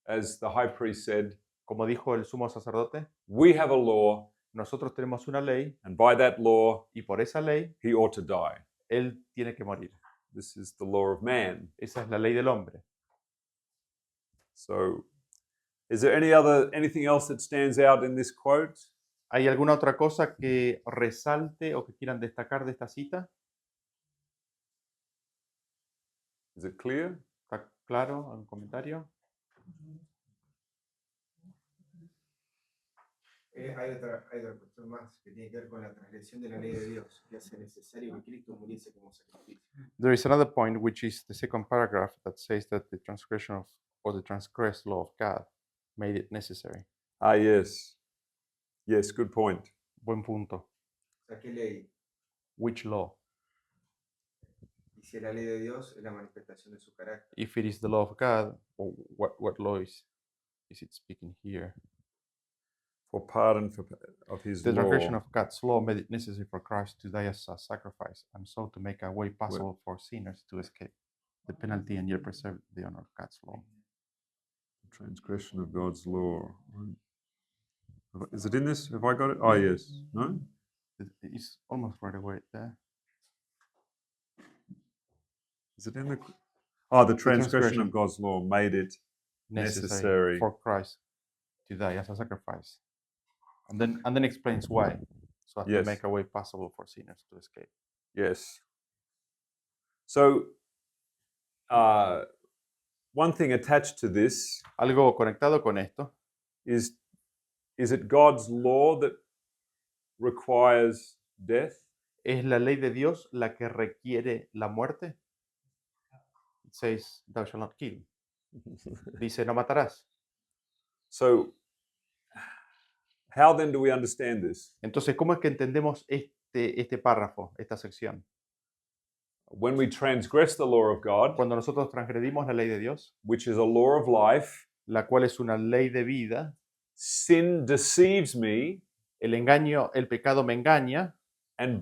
As the high priest said, Como dijo el sumo sacerdote, we have a law, nosotros tenemos una ley and by that law, y por esa ley he ought to die. él tiene que morir. This is the law of man. Esa es la ley del hombre. So, is there anything else that stands out in this quote? ¿Hay alguna otra cosa que resalte o que quieran destacar de esta cita? Is it clear? ¿Está claro? ¿Algún comentario? Hay otra cuestión más que tiene que ver con la transgresión de la ley de Dios, que hace necesario que Cristo muriese como sacrificio. There is another point, which is the second paragraph, that says that the transgression of, or the transgressed law of God made it necessary. Ah, yes. Yes, good point. Buen punto. O sea, ¿qué ley? Which law? Y si la ley de Dios es la manifestación de su carácter. If it is the law of God, or what law is it speaking here? For pardon of his The transgression law. of God's law made it necessary for Christ to die as a sacrifice, and so to make a way possible for sinners to escape the penalty and yet preserve the honor of God's law. Transgression of God's law. Is it in this? Have I got it? Oh, yes. No? It's almost right away there. Is it in the... Oh, the transgression transgression. of God's law made it necessary. For Christ to die as a sacrifice. And then explains why. So as to Yes. make a way possible for sinners to escape. Yes. So, one thing attached to this Algo conectado con esto is it God's law that requires death? es la ley de Dios la que requiere la muerte. It says, thou shalt not kill. Dice, no matarás. So, how then do we understand this? Entonces, ¿cómo es que entendemos este párrafo, esta sección? When we transgress the law of God, Cuando nosotros transgredimos la ley de Dios, which is a law of life, la cual es una ley de vida, sin deceives me, el pecado me engaña, and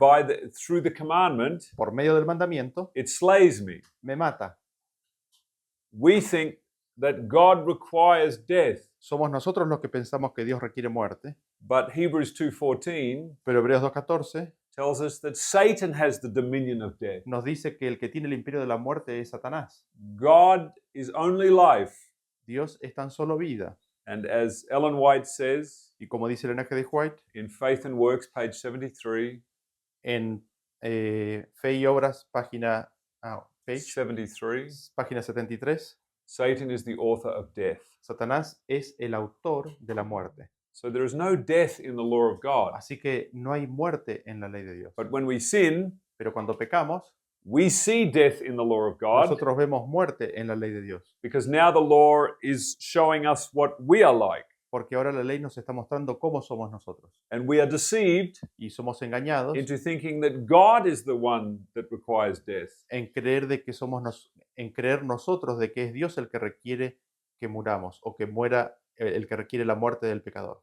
through the commandment, por medio del mandamiento, it slays me. me mata. We think that God requires death, Somos nosotros los que pensamos que Dios requiere muerte, but Hebrews 2:14 pero Hebreos 2:14 tells us that Satan has the dominion of death. nos dice que el que tiene el imperio de la muerte es Satanás. God is only life, Dios es tan solo vida. and as Ellen White says Y como dice el N.G. de White, in Faith and Works, page 73, en Fe y Obras, página 73, página 73, Satan is the author of death. Satanás es el autor de la muerte. So there is no death in the law of God. Así que no hay muerte en la ley de Dios. But when we sin, Pero cuando pecamos, we see death in the law of God, nosotros vemos muerte en la ley de Dios. because now the law is showing us what we are like. Porque ahora la ley nos está mostrando cómo somos nosotros. And we are deceived Y somos engañados into thinking that God is the one that requires death. en creer en creer nosotros de que es Dios el que requiere que muramos o que muera el que requiere la muerte del pecador.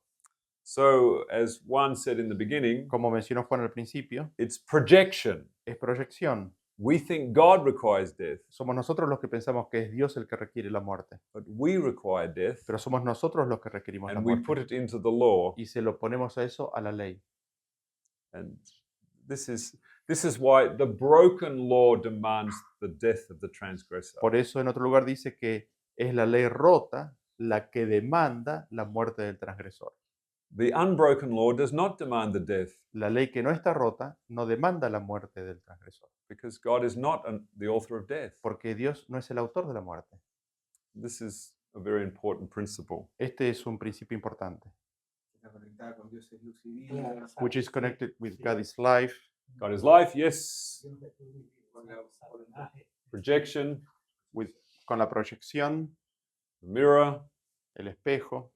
So, as Juan said in the beginning, Como mencionó Juan al principio, it's projection. es proyección. We think God requires death, Somos nosotros los que pensamos que es Dios el que requiere la muerte, but we require death, pero somos nosotros los que requerimos la and we muerte. put it into the law. Y se lo ponemos a eso a la ley. And this is why the broken law demands the death of the transgressor. Por eso en otro lugar dice que es la ley rota la que demanda la muerte del transgresor. The unbroken law does not demand the death, La ley que no está rota no demanda la muerte del transgresor, because God is not the author of death. porque Dios no es el autor de la muerte. This is a very important principle. Este es un principio importante. Está conectada con Dios es luz y vida, Which is connected with God is life, God is life, yes. con la Projection, con la proyección, the mirror. el espejo,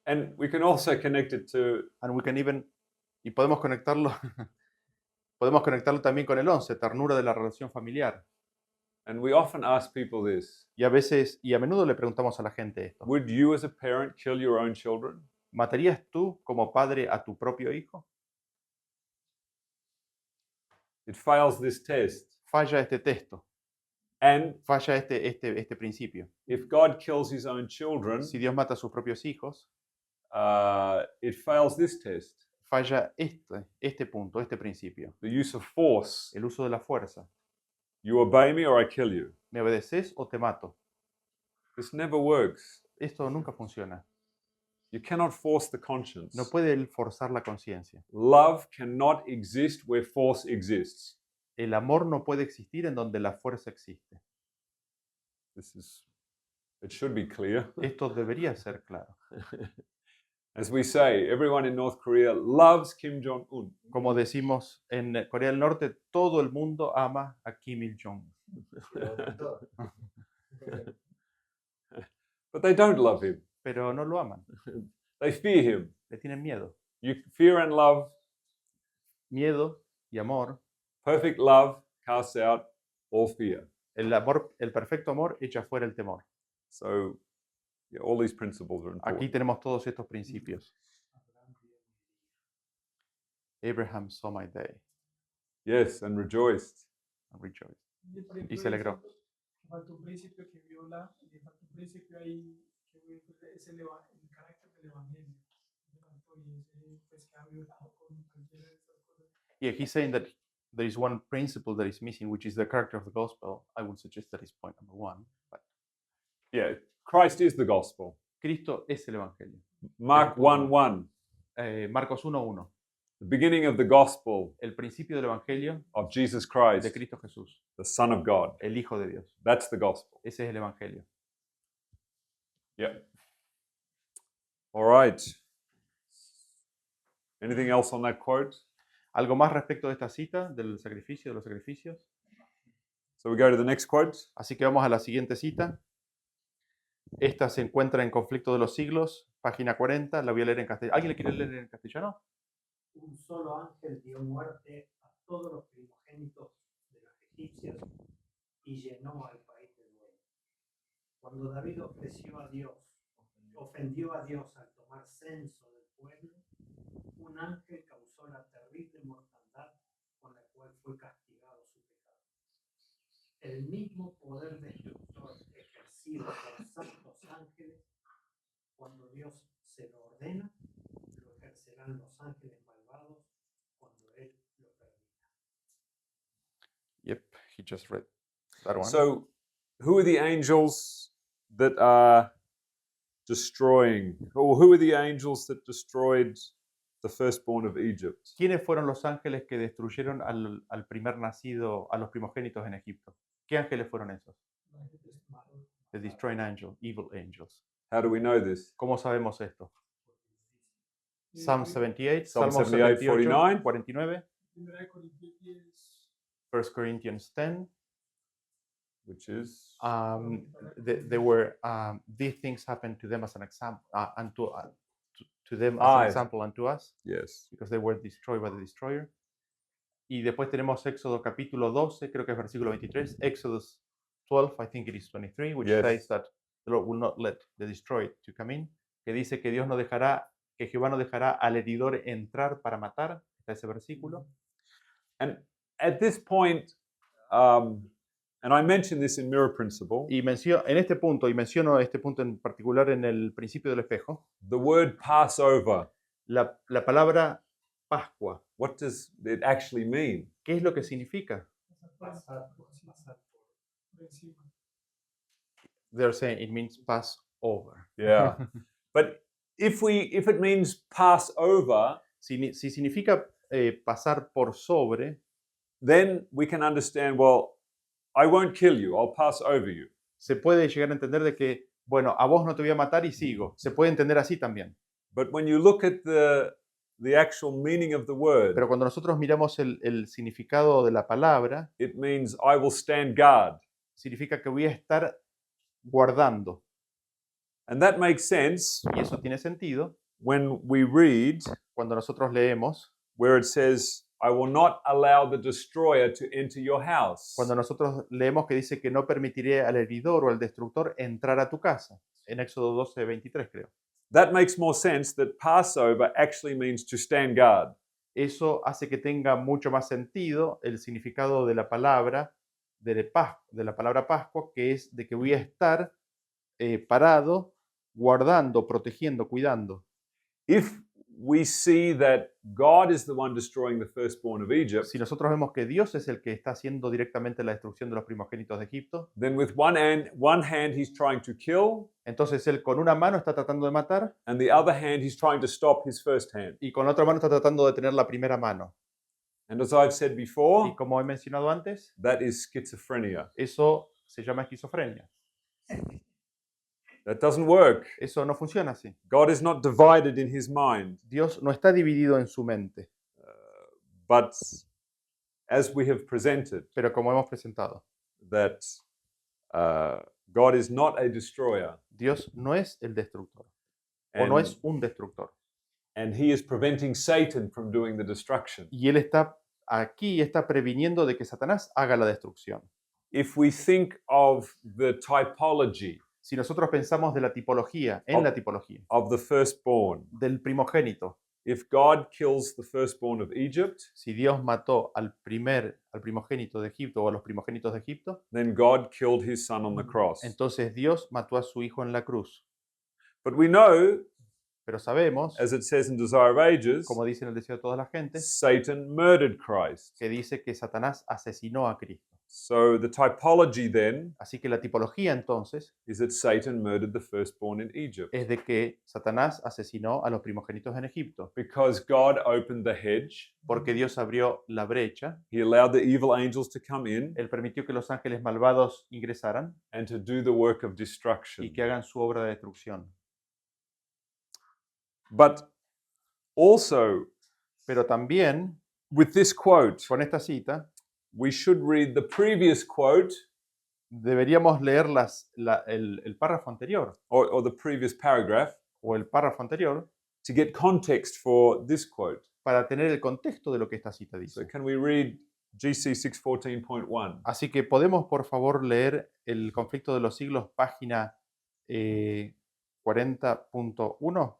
And we can also connect it to and we can even, y podemos conectarlo también con el 11, ternura de la relación familiar. and we often ask people this. Y a menudo le preguntamos a la gente esto. Would you as a parent kill your own children? ¿Matarías tú como padre a tu propio hijo? It fails this test. Falla este texto, And falla este principio. if God kills his own children, Si Dios mata a sus propios hijos, it fails this test. falla este punto, este principio, The use of force. el uso de la fuerza. You obey me or I kill you. ¿Me obedeces o te mato? This never works. Esto nunca funciona. You cannot force the conscience. No puede él forzar la conciencia. Love cannot exist where force exists. El amor no puede existir en donde la fuerza existe. It should be clear. Esto debería ser claro. As we say, everyone in North Korea loves Kim Jong-un. Como decimos en Corea del Norte, todo el mundo ama a Kim Il-jong. But they don't love him. Pero no lo aman. They fear him. Le tienen miedo. Fear and love, Miedo y amor. perfect love casts out all fear. El perfecto amor echa fuera el temor. So, yeah, all these principles are Aquí important. tenemos todos estos principios. Abraham saw my day Yes, and rejoiced. and rejoiced. Y se alegró. falta un príncipe que viola, le falta un príncipe ahí que es el carácter del evangelio. Le faltó y ese pues que ha violado con cualquiera de estas cosas. Yeah, he's saying that there is one principle that is missing, which is the character of the gospel. I would suggest that is point number one. But Yeah, Christ is the gospel. Cristo es el Evangelio. Mark 1:1, Marcos 1:1. the beginning of the gospel El principio del Evangelio of Jesus de Christ, Cristo Jesús, the Son of God. el Hijo de Dios. That's the gospel. Ese es el Evangelio. Yeah. All right. Anything else on that quote? ¿Algo más respecto de esta cita del sacrificio, de los sacrificios? So we go to the next quote. Así que vamos a la siguiente cita. Esta se encuentra en Conflicto de los Siglos, página 40. La voy a leer en castellano. ¿Alguien le quiere leer en castellano? Un solo ángel dio muerte a todos los primogénitos de los egipcios y llenó al país de duelo. Cuando David ofendió a Dios al tomar censo del pueblo, un ángel causó la terrible mortandad con la cual fue castigado su pecado. El mismo poder destructor ejercido por santos ángeles, cuando Dios se lo ordena, lo ejercerán los ángeles malvados cuando Él lo permita. yep, he just read that one. So, who are the angels that are destroying, or who are the angels that destroyed the firstborn of Egypt? ¿Quiénes fueron los ángeles que destruyeron al primer nacido, a los primogénitos en Egipto? ¿Qué ángeles fueron esos? The destroying angel, evil angels. How do we know this? ¿Cómo sabemos esto? Y Psalm de 78, Psalm Salmo 78, 78, 49. 49, Primera de Corintios 10, 1 Corinthians 10. Which is They were these things happened to them as an example, to them as an yes. example unto us, yes. because they were destroyed by the destroyer. Y después tenemos Éxodo capítulo 12, creo que es versículo 23, Exodus 12, I think it is 23, which Yes. says that the Lord will not let the destroyed to come in, que dice que Dios no dejará, que Jehová no dejará al heridor entrar para matar, está ese versículo. And at this point, and I mentioned this in Mirror Principle, Y en este punto, y menciono este punto en particular en el principio del espejo, the word Passover, la palabra Pascua, what does it actually mean? ¿qué es lo que significa? Pasar por encima. They're saying it means Passover. Yeah. But if it means Passover, Si significa pasar por sobre, then we can understand, well, I won't kill you, I'll pass over you. se puede llegar a entender de que, bueno, a vos no te voy a matar y sigo. Se puede entender así también. But when you look at the actual meaning of the word, Pero cuando nosotros miramos el significado de la palabra, it means I will stand guard. significa que voy a estar guardando. And that makes sense Y eso tiene sentido when we read cuando nosotros leemos, where it says, I will not allow the destroyer to enter your house. cuando nosotros leemos que dice que no permitiré al heridor o al destructor entrar a tu casa. En Éxodo 12, 23 creo. That makes more sense that Passover actually means to stand guard. Eso hace que tenga mucho más sentido el significado de la palabra de la palabra Pascua, que es de que voy a estar parado, guardando, protegiendo, cuidando. If we see that God is the one destroying the firstborn of Egypt, Si nosotros vemos que Dios es el que está haciendo directamente la destrucción de los primogénitos de Egipto, then with one hand he's trying to kill, entonces él con una mano está tratando de matar and the other hand he's trying to stop his first hand. y con la otra mano está tratando de tener la primera mano. And as I've said Y before, como he mencionado antes, that is schizophrenia. eso se llama esquizofrenia. That doesn't work. Eso no funciona así. God is not divided in his mind. Dios no está dividido en su mente, But as we have presented, pero como hemos presentado, that God is not a destroyer, Dios no es el destructor o no and, es un destructor. and he is preventing Satan from doing the destruction. Y él está está previniendo de que Satanás haga la destrucción. If we think of the typology Si nosotros pensamos de la tipología, en la tipología, of the firstborn, del primogénito, if God kills the firstborn of Egypt, Si Dios mató al primogénito de Egipto o a los primogénitos de Egipto, then God killed his son on the cross. entonces Dios mató a su hijo en la cruz. But we know, Pero sabemos, as it says in Desire of Ages, como dice en el deseo de todas las gentes, Satan murdered Christ. que dice que Satanás asesinó a Cristo. So the typology then Así que la tipología entonces is that Satan murdered the firstborn in Egypt es de que Satanás asesinó a los primogénitos en Egipto, because God opened the hedge. porque Dios abrió la brecha, He allowed the evil angels to come in Él permitió que los ángeles malvados ingresaran and to do the work of y destruction. que hagan su obra de destrucción. But also, Pero también, with this quote, con esta cita, we should read the previous quote deberíamos leer el párrafo anterior or the previous paragraph o el párrafo anterior to get context for this quote. para tener el contexto de lo que esta cita So dice. can we read GC 614.1? Así que podemos, por favor, leer el conflicto de los siglos, página 40.1.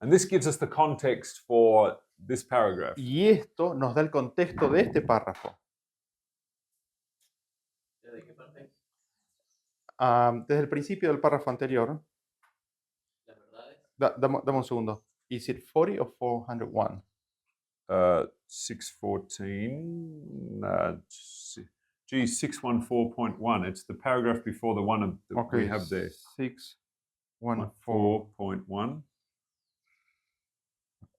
And this gives us the context for this paragraph. Y esto nos da el contexto de este párrafo. ¿De qué parte? Desde el principio del párrafo anterior, Las verdades. dame un segundo. ¿Is it 40 o 401? 614, G614.1. It's the paragraph before the one that we have there. 614. 4.1.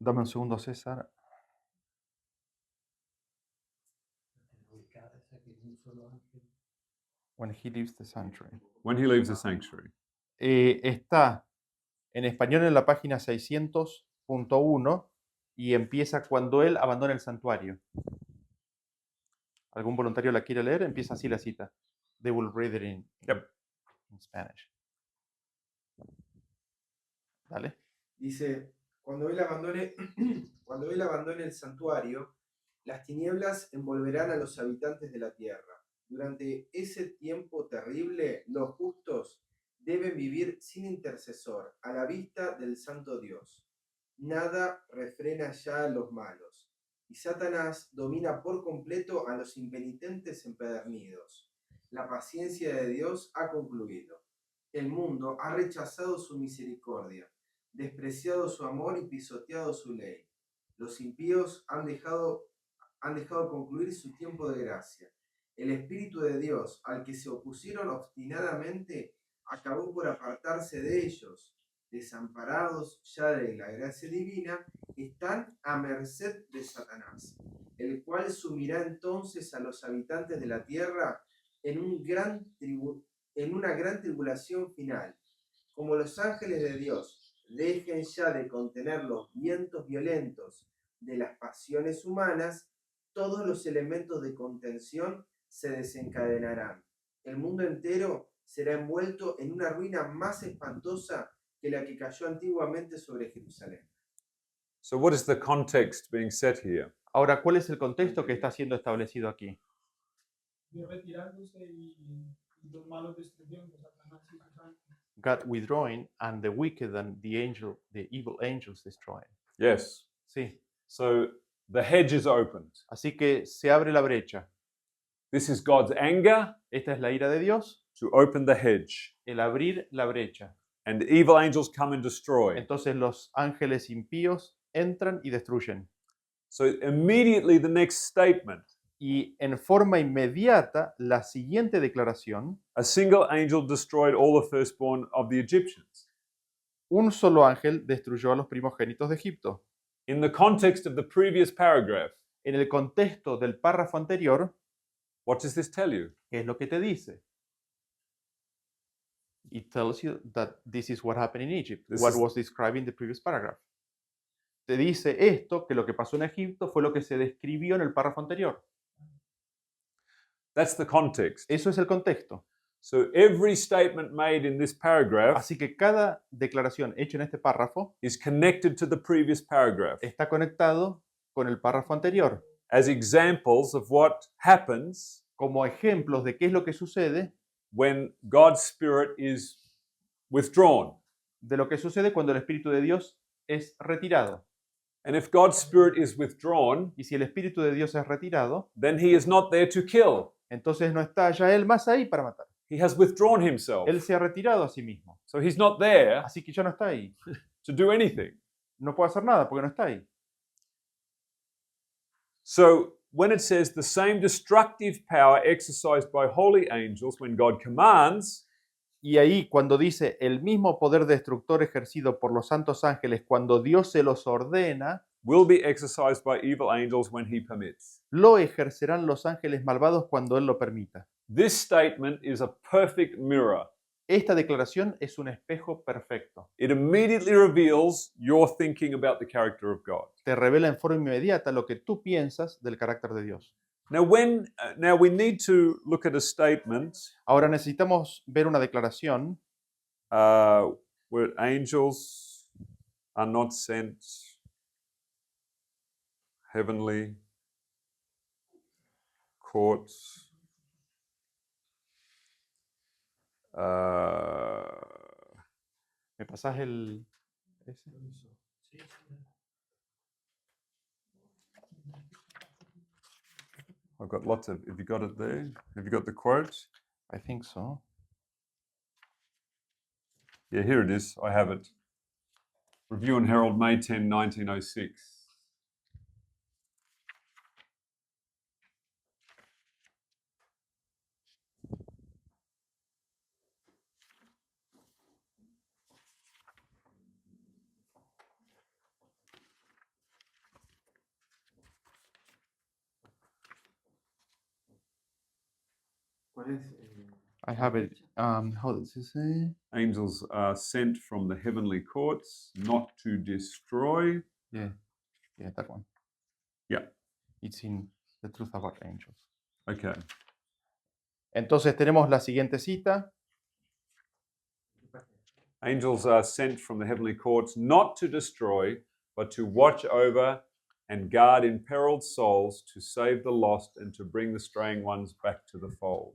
Dame un segundo, César. When he leaves the sanctuary. When he leaves the sanctuary. Está en español en la página 600.1 y empieza cuando él abandona el santuario. ¿Algún voluntario la quiere leer? Empieza así la cita. They will read it in Spanish. Dale. Dice, cuando él abandone el santuario, las tinieblas envolverán a los habitantes de la tierra. Durante ese tiempo terrible, los justos deben vivir sin intercesor, a la vista del santo Dios. Nada refrena ya a los malos, y Satanás domina por completo a los impenitentes empedernidos. La paciencia de Dios ha concluido. El mundo ha rechazado su misericordia, despreciado su amor y pisoteado su ley. Los impíos han dejado concluir su tiempo de gracia. El Espíritu de Dios, al que se opusieron obstinadamente, acabó por apartarse de ellos. Desamparados ya de la gracia divina, están a merced de Satanás, el cual sumirá entonces a los habitantes de la tierra en una gran tribulación final. Como los ángeles de Dios dejen ya de contener los vientos violentos de las pasiones humanas, todos los elementos de contención se desencadenarán. El mundo entero será envuelto en una ruina más espantosa que la que cayó antiguamente sobre Jerusalén. So what is the context being set here? Ahora, ¿cuál es el contexto que está siendo establecido aquí? Dios retirándose y los malos destruyendo, Satanás y sus ángeles. God withdrawing and the wicked and the evil angels destroying. Yes. Sí. So the hedge is opened. Así que se abre la brecha. This is God's anger Esta es la ira de Dios, to open the hedge. el abrir la brecha. And the evil angels come and destroy. Entonces los ángeles impíos entran y destruyen. So immediately the next statement, Y en forma inmediata, la siguiente declaración, a single angel destroyed all the firstborn of the Egyptians. un solo ángel destruyó a los primogénitos de Egipto. In the context of the previous paragraph, En el contexto del párrafo anterior, what does this tell you? ¿qué es lo que te dice? It tells you that this is what happened in Egypt, This what is- was described in the previous paragraph. Te dice esto, que lo que pasó en Egipto fue lo que se describió en el párrafo anterior. That's the context. Eso es el contexto. So every statement made in this paragraph Así que cada declaración hecha en este párrafo is connected to the previous paragraph está conectado con el párrafo anterior, as examples of what happens como ejemplos de qué es lo que sucede, when God's Spirit is withdrawn. de lo que sucede cuando el Espíritu de Dios es retirado. And if God's Spirit is withdrawn, Y si el Espíritu de Dios es retirado, then he is not there to kill. entonces no está ya Él más ahí para matar. He has withdrawn himself. Él se ha retirado a sí mismo. So he's not there Así que ya no está ahí. to do anything. No puede hacer nada porque no está ahí. So when it says the same destructive power exercised by holy angels when God commands, Y ahí cuando dice el mismo poder destructor ejercido por los santos ángeles cuando Dios se los ordena, will be exercised by evil angels when he permits. lo ejercerán los ángeles malvados cuando Él lo permita. This statement is a perfect mirror. Esta declaración es un espejo perfecto. It immediately reveals your thinking about the character of God. Te revela en forma inmediata lo que tú piensas del carácter de Dios. Now, now we need to look at a statement Ahora necesitamos ver una declaración where angels are not sent heavenly courts. ¿Me pasás el ese? I've got lots of. Have you got it there? Have you got the quote? I think so. Yeah, here it is. I have it. Review and Herald, May 10, 1906. ¿Cuál es? I have it. How does it say? Angels are sent from the heavenly courts not to destroy. Yeah, that one. Yeah. It's in The Truth About Angels. Okay. Entonces tenemos la siguiente cita. Angels are sent from the heavenly courts not to destroy, but to watch over and guard imperiled souls, to save the lost and to bring the straying ones back to the fold.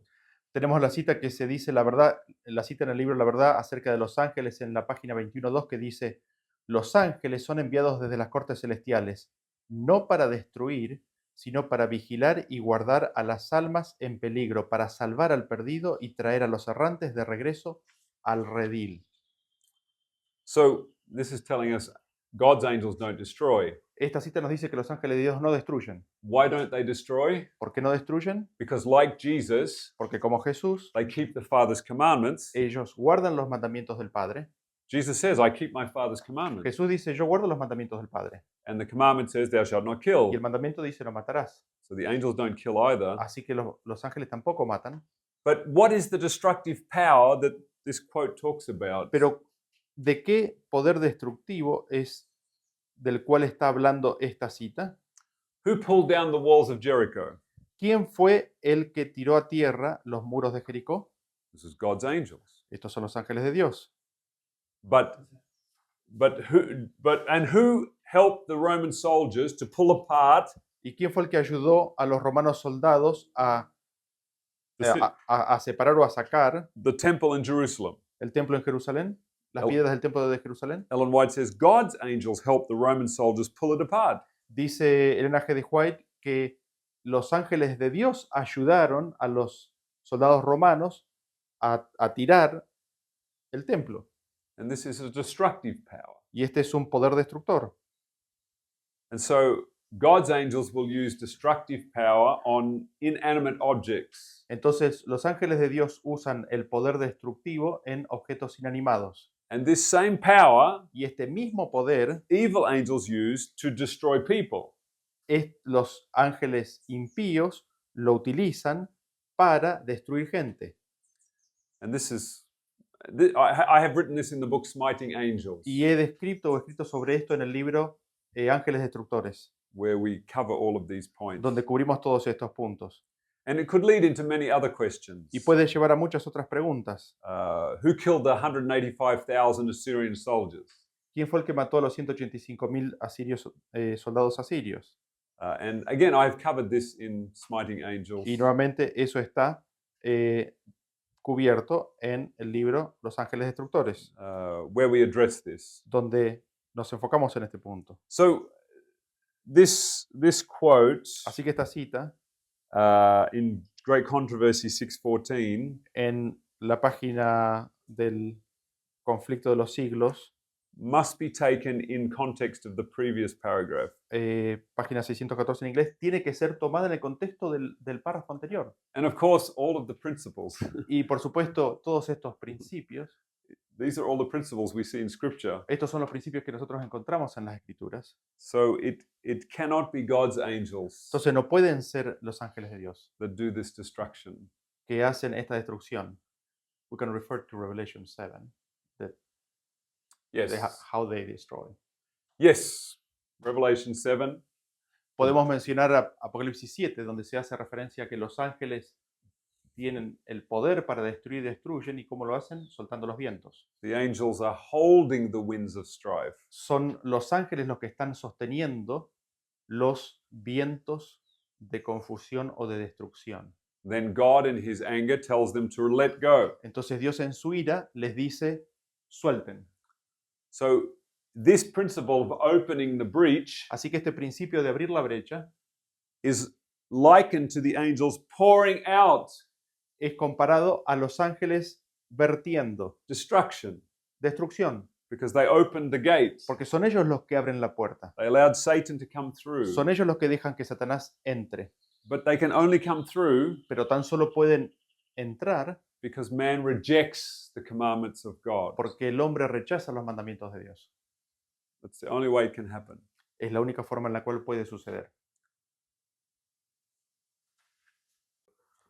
Tenemos la cita que se dice la verdad, la cita en el libro La Verdad acerca de los ángeles en la página 21.2 que dice: los ángeles son enviados desde las cortes celestiales, no para destruir, sino para vigilar y guardar a las almas en peligro, para salvar al perdido y traer a los errantes de regreso al redil. So this is telling us God's angels don't destroy. Esta cita nos dice que los ángeles de Dios no destruyen. Why don't they destroy? ¿Por qué no destruyen? Because like Jesus, Porque como Jesús, they keep the Father's commandments. ellos guardan los mandamientos del Padre. Jesus says, I keep my Father's commandments. Jesús dice: yo guardo los mandamientos del Padre. And the commandment says, thou shalt not Y kill. el mandamiento dice: no matarás. So the angels don't kill either. Así que los ángeles tampoco matan. But what is the destructive power that this quote talks about? Pero, ¿de qué poder destructivo es del cual está hablando esta cita? Who pulled down the walls of Jericho? ¿Quién fue el que tiró a tierra los muros de Jericó? This is God's angels. Estos son los ángeles de Dios. And who helped the Roman soldiers to pull apart ¿Y quién fue el que ayudó a los romanos soldados a separar o a sacar the temple in Jerusalem? el templo en Jerusalén? Las El- piedras del templo de Jerusalén. Ellen White says God's angels helped the Roman soldiers pull it apart. Dice Elena G. de White que los ángeles de Dios ayudaron a los soldados romanos a tirar el templo. And this is a destructive power. Y este es un poder destructor. And so God's angels will use destructive power on inanimate objects. Entonces los ángeles de Dios usan el poder destructivo en objetos inanimados. And this same power, Y este mismo poder evil angels use to destroy people. los ángeles impíos lo utilizan para destruir gente. And this is, I have written this in the book Smiting Angels, Y he escrito sobre esto en el libro Ángeles Destructores, where we cover all of these points. donde cubrimos todos estos puntos. And it could lead into many other questions. Y puede llevar a muchas otras preguntas. Who killed the 185,000 Assyrian soldiers? ¿Quién fue el que mató a los 185.000 asirios, soldados asirios? And again, I've covered this in Smiting Angels. Y nuevamente eso está cubierto en el libro Los Ángeles Destructores, Where we address this. donde nos enfocamos en este punto. So this quote Así que esta cita in Great Controversy 6:14 en la página del conflicto de los siglos, must be taken in context of the previous paragraph. página 614 en inglés, tiene que ser tomada en el contexto del párrafo anterior. And of course, all of the principles. Y por supuesto, todos estos principios, These are all the principles we see in Scripture. estos son los principios que nosotros encontramos en las Escrituras. So it cannot be God's angels Entonces no pueden ser los ángeles de Dios that do this destruction. que hacen esta destrucción. We can refer to Revelation 7, that Yes. how they destroy. Yes. Revelation 7. Podemos mencionar a Apocalipsis 7, donde se hace referencia a que los ángeles tienen el poder para destruir y destruyen, y cómo lo hacen, soltando los vientos. The angels are holding the winds of strife. Son los ángeles los que están sosteniendo los vientos de confusión o de destrucción. Then God, in his anger, tells them to let go. Entonces Dios en su ira les dice, suelten. So this principle of opening the breach Así que este principio de abrir la brecha is likened to the angels pouring out es comparado a los ángeles vertiendo destruction destrucción, because they opened the gate. porque son ellos los que abren la puerta. They allowed Satan to come through. Son ellos los que dejan que Satanás entre, But they can only come through pero tan solo pueden entrar because man rejects the commandments of God. porque el hombre rechaza los mandamientos de Dios. That's the only way it can happen. Es la única forma en la cual puede suceder.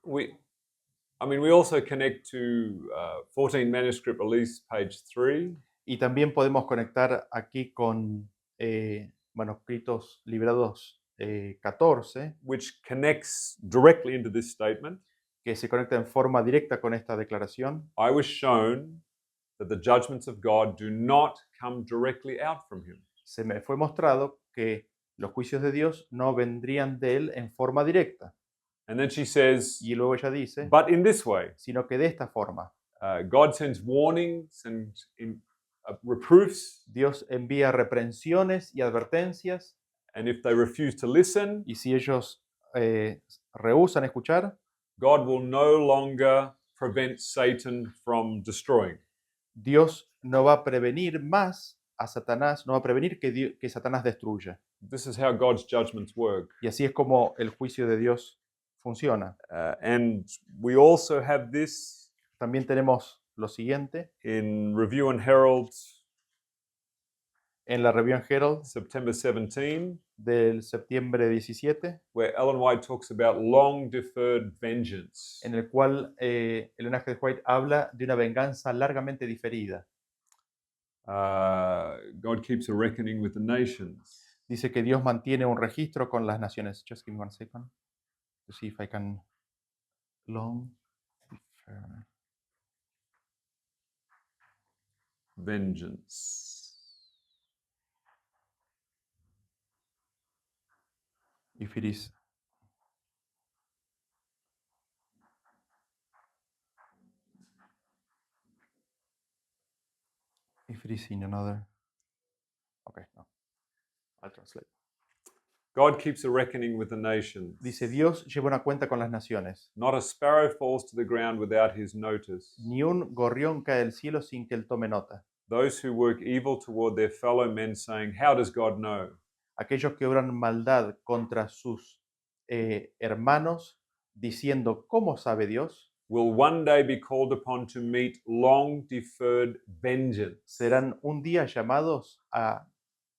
We also connect to 14 Manuscript Release, page 3. Y también podemos conectar aquí con manuscritos librados 14, which connects directly into this statement. que se conecta en forma directa con esta declaración. I was shown that the judgments of God do not come directly out from him. Se me fue mostrado que los juicios de Dios no vendrían de él en forma directa. And then she says, Y luego ella dice, but in this way, sino que de esta forma. God sends warnings and reproofs, Dios envía reprensiones y advertencias, and if they refuse to listen, y si ellos rehúsan escuchar, God will no longer prevent Satan from destroying. Dios no va a prevenir más a Satanás, no va a prevenir que Satanás destruya. This is how God's judgments work. Y así es como el juicio de Dios funciona. And we also have this También tenemos lo siguiente in Review and Herald, en la Review and Herald September 17, del septiembre 17, where Ellen White talks about long deferred vengeance. en el cual Ellen G. White habla de una venganza largamente diferida. God keeps a reckoning with the nations. Dice que Dios mantiene un registro con las naciones. Just give me 1 second to see if I can long defer. Vengeance. If it is in another. Okay, no. I'll translate. God keeps a reckoning with the nations. Dice, Dios lleva una cuenta con las naciones. Not a sparrow falls to the ground without his notice. Ni un gorrión cae del cielo sin que él tome nota. Those who work evil toward their fellow men, saying, how does God know? Aquellos que obran maldad contra sus hermanos, diciendo, ¿cómo sabe Dios? Will one day be called upon to meet long deferred vengeance. Serán un día llamados a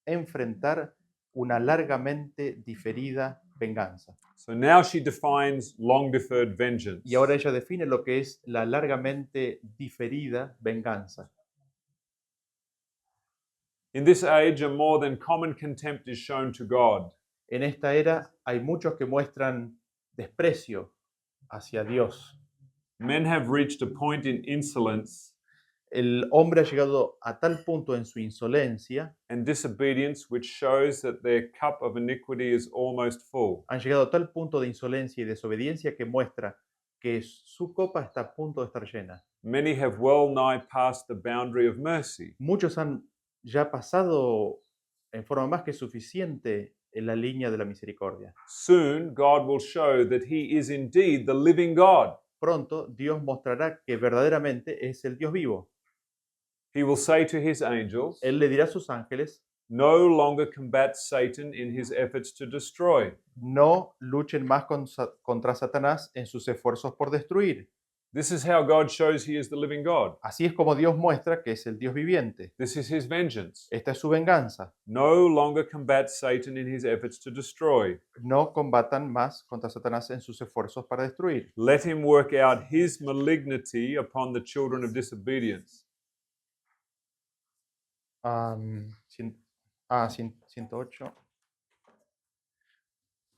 enfrentar una largamente diferida venganza. So now she defines long deferred vengeance. Y ahora ella define lo que es la largamente diferida venganza. In this age, a more than common contempt is shown to God. En esta era hay muchos que muestran desprecio hacia Dios. Men have reached a point in insolence El hombre ha llegado a tal punto en su insolencia, and disobedience which shows that their cup of iniquity is almost full. han llegado a tal punto de insolencia y desobediencia que muestra que su copa está a punto de estar llena. Many have well nigh passed the boundary of mercy. Muchos han ya pasado en forma más que suficiente en la línea de la misericordia. Soon, God will show that He is indeed the living God. Pronto Dios mostrará que verdaderamente es el Dios vivo. He will say to His angels, Él le dirá a sus ángeles, no longer combat Satan in his efforts to destroy. no luchen más contra Satanás en sus esfuerzos por destruir. This is how God shows He is the living God. Así es como Dios muestra que es el Dios viviente. This is His vengeance. Esta es su venganza. No longer combat Satan in his efforts to destroy. No combatan más contra Satanás en sus esfuerzos para destruir. Let him work out his malignity upon the children of disobedience. 108.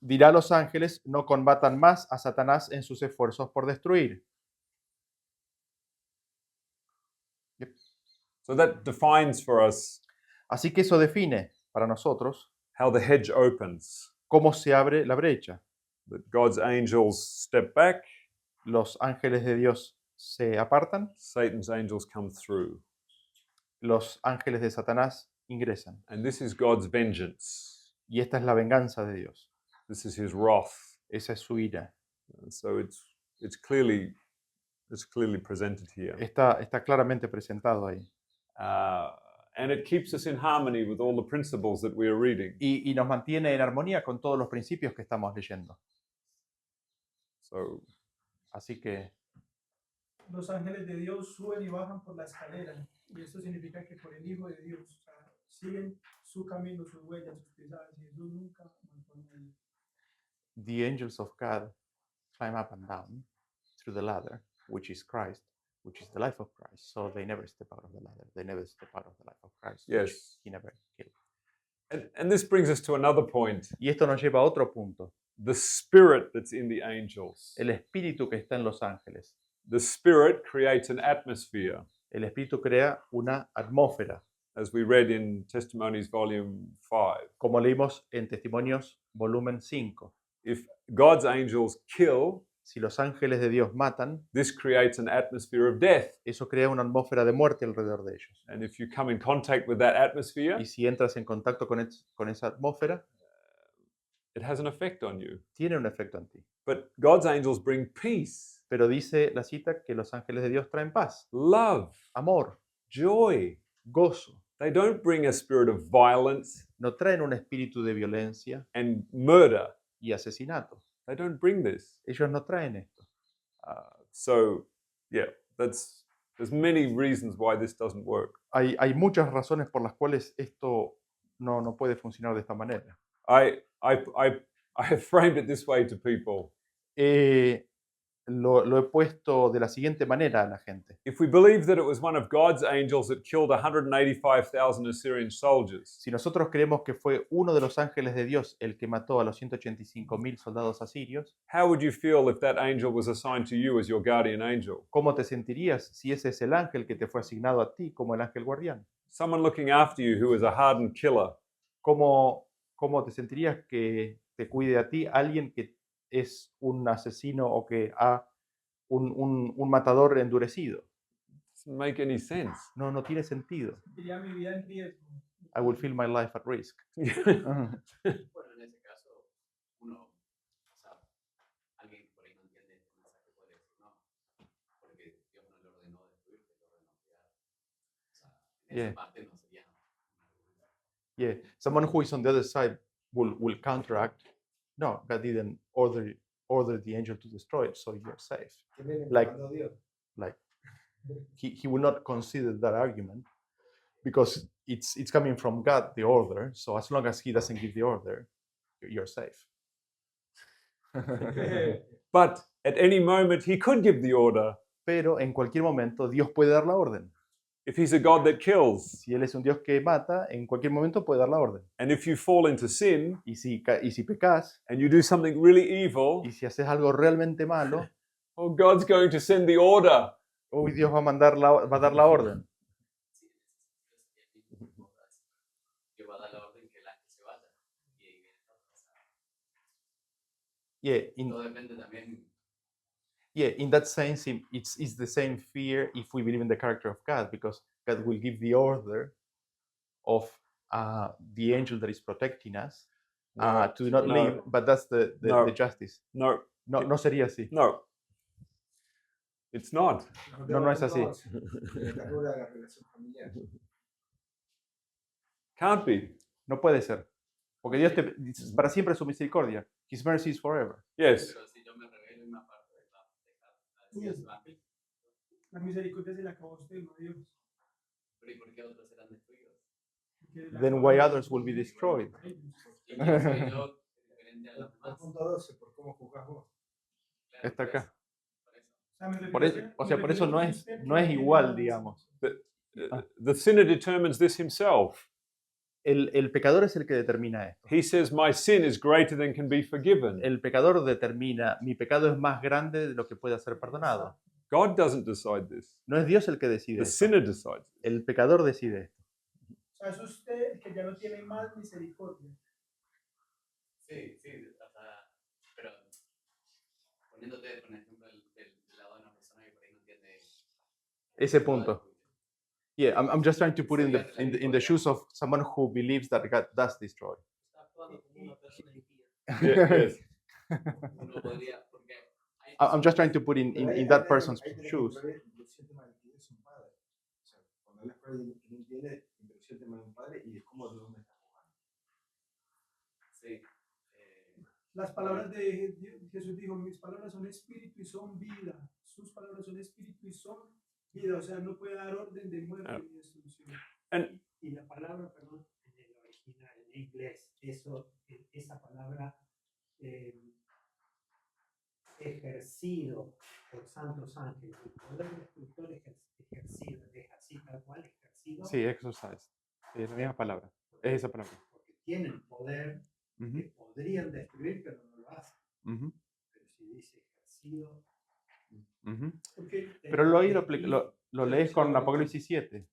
Dirá a los ángeles, no combatan más a Satanás en sus esfuerzos por destruir. So that defines for us Así que eso define para nosotros how the hedge opens. cómo se abre la brecha. That God's angels step back, Los ángeles de Dios se apartan, Satan's angels come through. los ángeles de Satanás ingresan. And this is God's vengeance. Y esta es la venganza de Dios. This is his wrath. Esa es su ira. And so it's clearly presented here. Está claramente presentado ahí. And it keeps us in harmony with all the principles that we are reading. Y nos mantiene en armonía con todos los principios que estamos leyendo. So Así que Los ángeles de Dios suben y bajan por la escalera. Y esto significa que por el Hijo de Dios, o sea, siguen su camino, sus huellas, sus pisadas. Y Jesús nunca abandona a ellos. the angels of God climb up and down through the ladder, which is Christ, which is the life of Christ. So they never step out of the ladder. They never step out of the life of Christ. which Yes. He never killed. and this brings us to another point. Y esto nos lleva a otro punto. The spirit that's in the angels. El espíritu que está en los ángeles. The spirit creates an atmosphere, El espíritu crea una atmósfera, as we read in Testimonies Volume 5. como leímos en Testimonios volumen 5. If God's angels kill, Si los ángeles de Dios matan, this creates an atmosphere of death. eso crea una atmósfera de muerte alrededor de ellos. And if you come in contact with that atmosphere, Y si entras en contacto con esa atmósfera, it has an effect on you. tiene un efecto en ti. But God's angels bring peace, Pero dice la cita que los ángeles de Dios traen paz, love, amor, joy. gozo. They don't bring a spirit of violence No traen un espíritu de violencia and murder. y asesinato. They don't bring this. Ellos no traen esto. So, yeah, there's many reasons why this doesn't work. Hay muchas razones por las cuales esto no puede funcionar de esta manera. I have framed it this way to people. Lo he puesto de la siguiente manera a la gente. If we believe that it was one of God's angels that killed 185,000 Assyrian soldiers, Si nosotros creemos que fue uno de los ángeles de Dios el que mató a los 185.000 soldados asirios, how would you feel if that angel was assigned to you as your guardian angel? ¿cómo te sentirías si ese es el ángel que te fue asignado a ti como el ángel guardián? Someone looking after you who is a hardened killer. ¿Cómo te sentirías que te cuide a ti alguien que es un asesino o que un matador endurecido? Doesn't make any sense. No tiene sentido. Diría mi vida en riesgo. I will feel my life at risk. Bueno, en ese caso, uno, o sea, alguien por ahí no entiende el mensaje puede decir, no, porque Dios no le ordenó destruirte, le ordenó crear. O sea, en Yeah. esa parte no sería un argumento. Yeah, someone who is on the other side will counteract. No, God didn't order the angel to destroy it, so you're safe. Like he will not consider that argument because it's coming from God, the order. So as long as he doesn't give the order, you're safe. But at any moment, he could give the order. Pero en cualquier momento Dios puede dar la orden. If he's a God that kills, Si Él es un Dios que mata, en cualquier momento puede dar la orden. and if you fall into sin Y si pecas, and you do something really evil, y si haces algo realmente malo, oh, God's going to send the order. uy, Dios va a dar la orden. Sí, el mismo que va a dar la orden que el ángel se vaya. Y ahí viene todo. O sea, Yeah, todo depende también. in that sense, it's the same fear if we believe in the character of God, because God will give the order of the angel that is protecting us No, to not no, leave, but that's No. the justice. no, No, no sería así. no. It's not. No, no es así. La ternura de la relación familiar. Can't be. No puede ser. Porque Dios para siempre es su misericordia. His mercy is forever. Yes. Pero si yo me revelo y me aparto de Dios, La misericordia se la acabó a usted, no a Dios. pero ¿y por qué otros serán destruidos? Porque la Then acabó why a others will be destroyed? Y yo soy yo diferente a los Por demás. punto 12, por cómo juzgas vos. Claro, Está por acá. eso. Por eso, o sea, por eso no es igual, digamos. The sinner determines this himself. El pecador es el que determina esto. He says, my sin is greater than can be forgiven. El pecador determina, mi pecado es más grande de lo que pueda ser perdonado. God doesn't decide this. No es Dios el que decide The esto. sinner decides. El pecador decide esto. O sea, es usted el que ya no tiene más misericordia. Sí, sí, o sea, pero poniéndote con el ejemplo del lado de una persona que por ahí no entiende. Ese punto. Yeah, I'm just trying to put in the shoes of someone who believes that God does destroy. Está actuando como una persona impía. Yes. Uno podría, porque hay I'm just trying to put in that person's Ahí tenés que shoes. ver introducción tema de liquidez de un padre. O sea, cuando hablas con alguien que no entiende, introducción tema de un padre y de cómo Dios me está jugando. sí, Las palabras de Jesús dijo, mis palabras son espíritu y son vida. Sus palabras son espíritu y son vida. O sea, no puede dar orden de muerte ni destrucción. Y la palabra, perdón, en el original, en inglés, esa palabra ejercido por santos ángeles, el poder destructor ejercido, es así tal cual, ejercido. Sí, exercise. Es la misma palabra. Es esa palabra. Porque tienen poder que podrían destruir, pero no lo hacen. Ujú, Pero si dice ejercido. ujú. Porque Pero lo lees con Apocalipsis 7.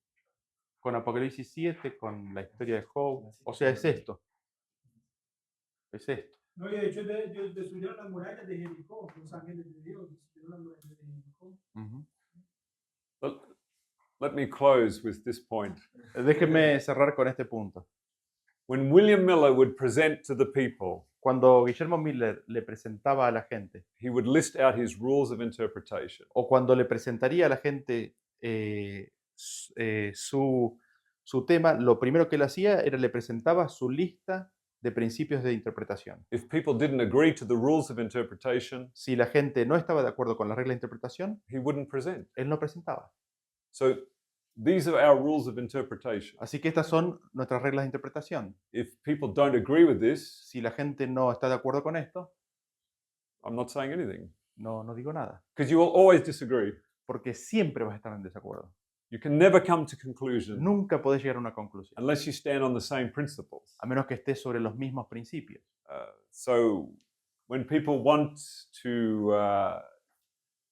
Con Apocalipsis 7, con la historia de Job. O sea, es esto. Es esto. no, y de hecho ellos destruyeron las murallas de Jericó, los ángeles de Dios destruyeron las murallas de Jericó. Ujú. Let me close with this point. Déjenme cerrar con este punto. When William Miller would present to the people, Cuando Guillermo Miller le presentaba a la gente, he would list out his rules of interpretation. o cuando le presentaría a la gente su tema, lo primero que él hacía era le presentaba su lista de principios de interpretación. If people didn't agree to the rules of interpretation, Si la gente no estaba de acuerdo con la regla de interpretación, he wouldn't present. él no presentaba. So these are our rules of interpretation. Así que estas son nuestras reglas de interpretación. If people don't agree with this, Si la gente no está de acuerdo con esto, I'm not saying anything no digo nada, because you will always disagree. porque siempre vas a estar en desacuerdo. You can never come to conclusion Nunca podés llegar a una conclusión, unless you stand on the same principles. a menos que estés sobre los mismos principios. So when people want to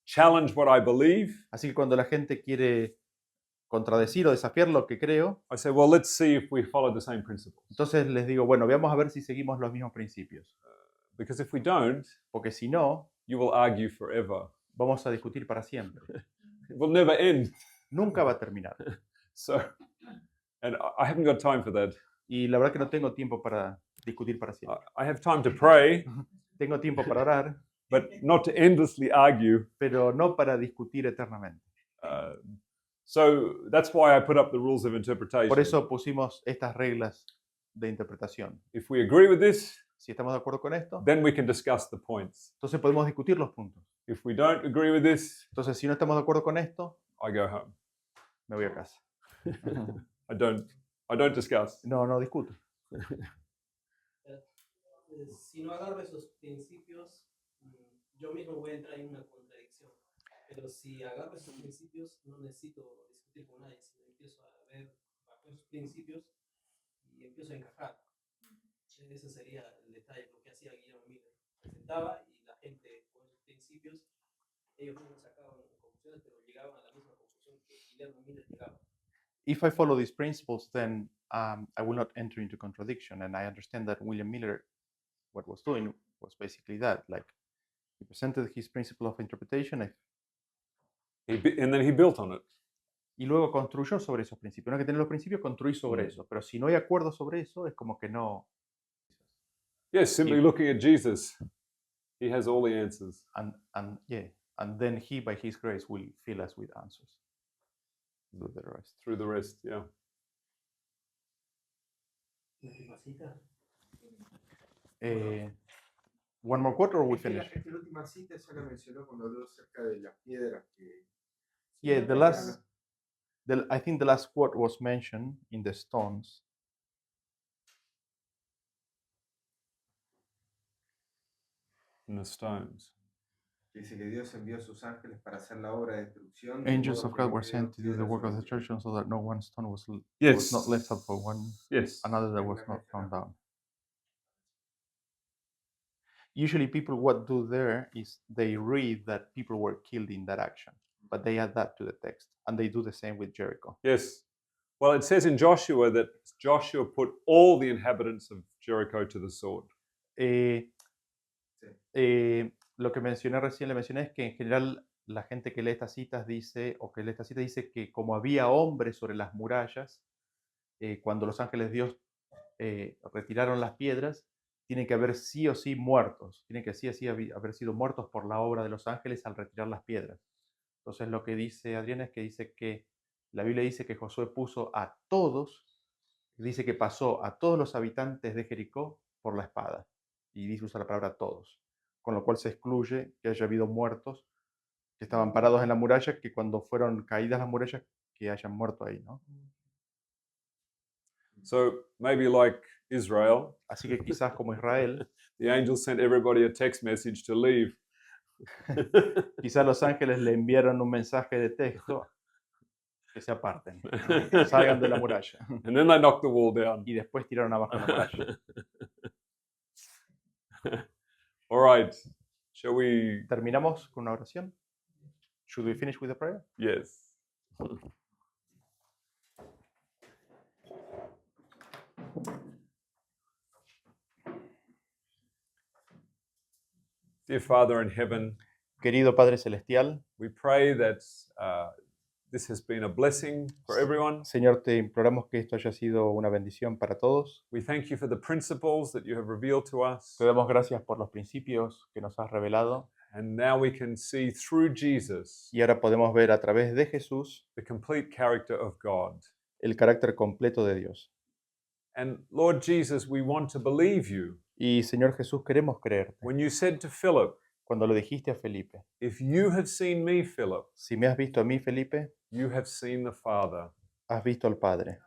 challenge what I believe, Así que cuando la gente quiere contradecir o desafiar lo que creo, I say, well, let's see if we follow the same principles. entonces les digo, bueno, veamos a ver si seguimos los mismos principios. Because if we don't, Porque si no, you will argue forever. vamos a discutir para siempre. It will never end. Nunca va a terminar. So, and I haven't got time for that. Y la verdad que no tengo tiempo para discutir para siempre. I have time to pray, Tengo tiempo para orar, but not to endlessly argue. pero no para discutir eternamente. So that's why I put up the rules of interpretation. Por eso pusimos estas reglas de interpretación. If we agree with this, Si estamos de acuerdo con esto, then we can discuss the points. entonces podemos discutir los puntos. If we don't agree with this, Entonces, si no estamos de acuerdo con esto, I go home. me voy a casa. I don't discuss. No discuto. si no agarro esos principios, yo mismo voy a entrar en una contradicción. Pero si agarro esos principios, no necesito discutir con nadie, sino empiezo a ver bajo esos principios y empiezo a encajar. Ese sería el detalle, lo que hacía Guillermo Miller. Presentaba y la gente con esos principios, ellos no sacaban conclusiones, pero llegaban a la misma conclusión que Guillermo Miller llegaba. If I follow these principles, then I will not enter into contradiction. And I understand that William Miller, what was doing was basically that. Like, he presented his principle of interpretation, And then he built on it. y luego construyó sobre esos principios. No hay que tener los principios, construir sobre eso. Pero si no hay acuerdo sobre eso, es como que no. Yes, simply Yeah. looking at Jesus, he has all the answers. And then he, by his grace, will fill us with answers. Do the rest. Through the rest, yeah. Última cita. One more quote, or we Es que finish? la última cita ya la mencionó cuando habló acerca de las piedras que... Yeah, I think the last quote was mentioned in the stones. In the stones. Dice que Dios envió a sus ángeles para hacer la obra de destrucción. de Angels modo of que God no were quede sent to do the piedra work of sobre the church, and so that no one stone was Yes. not left out for one, Yes. another that was not thrown down. Usually, people what do there is they read that people were killed in that action, but they add that to the text, and they do the same with Jericho. Yes. Well, it says in Joshua that Joshua put all the inhabitants of Jericho to the sword. Lo que mencioné recién, le mencioné es que en general la gente que lee estas citas dice, o que lee estas citas dice que como había hombres sobre las murallas, cuando los ángeles de Dios retiraron las piedras, tienen que haber sí o sí muertos, tienen que sí o sí haber sido muertos por la obra de los ángeles al retirar las piedras. Entonces lo que dice Adrián es que dice que la Biblia dice que Josué puso a todos, dice que pasó a todos los habitantes de Jericó por la espada, y dice usa la palabra todos, con lo cual se excluye que haya habido muertos que estaban parados en la muralla, que cuando fueron caídas las murallas, que hayan muerto ahí, ¿no? So maybe like Israel, Así que quizás como Israel, the angel sent everybody a text message to leave. quizás los ángeles le enviaron un mensaje de texto que se aparten, ¿no? Salgan de la muralla, And then they knocked the wall down. y después tiraron abajo la muralla. All right. Shall we? ¿Terminamos con una oración? Should we finish with a prayer? Yes. Dear Father in heaven, Querido Padre Celestial, we pray that this has been a blessing for everyone. Señor, te imploramos que esto haya sido una bendición para todos. We thank you for the principles that you have revealed to us. Te damos gracias por los principios que nos has revelado, And now we can see through Jesus y ahora podemos ver a través de Jesús the complete character of God. el carácter completo de Dios. And Lord Jesus, we want to believe you. Y Señor Jesús, queremos creerte. When you said to Philip, Cuando lo dijiste a Felipe, if you have seen me, Philip, si me has visto a mí, Felipe, you have seen the Father. has visto al Padre.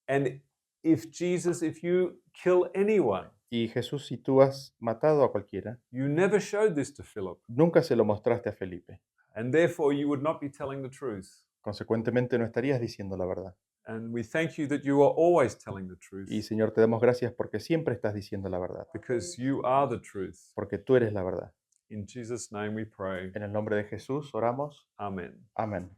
And if Jesus, if you kill anyone, Y Jesús, si tú has matado a cualquiera, you never showed this to Philip. nunca se lo mostraste a Felipe. And therefore you would not be telling the truth. Consecuentemente, no estarías diciendo la verdad. And we thank you that you are always telling the truth Y Señor, te damos gracias porque siempre estás diciendo la verdad, because you are the truth. porque tú eres la verdad. In Jesus' name we pray. En el nombre de Jesús oramos. Amen. Amén.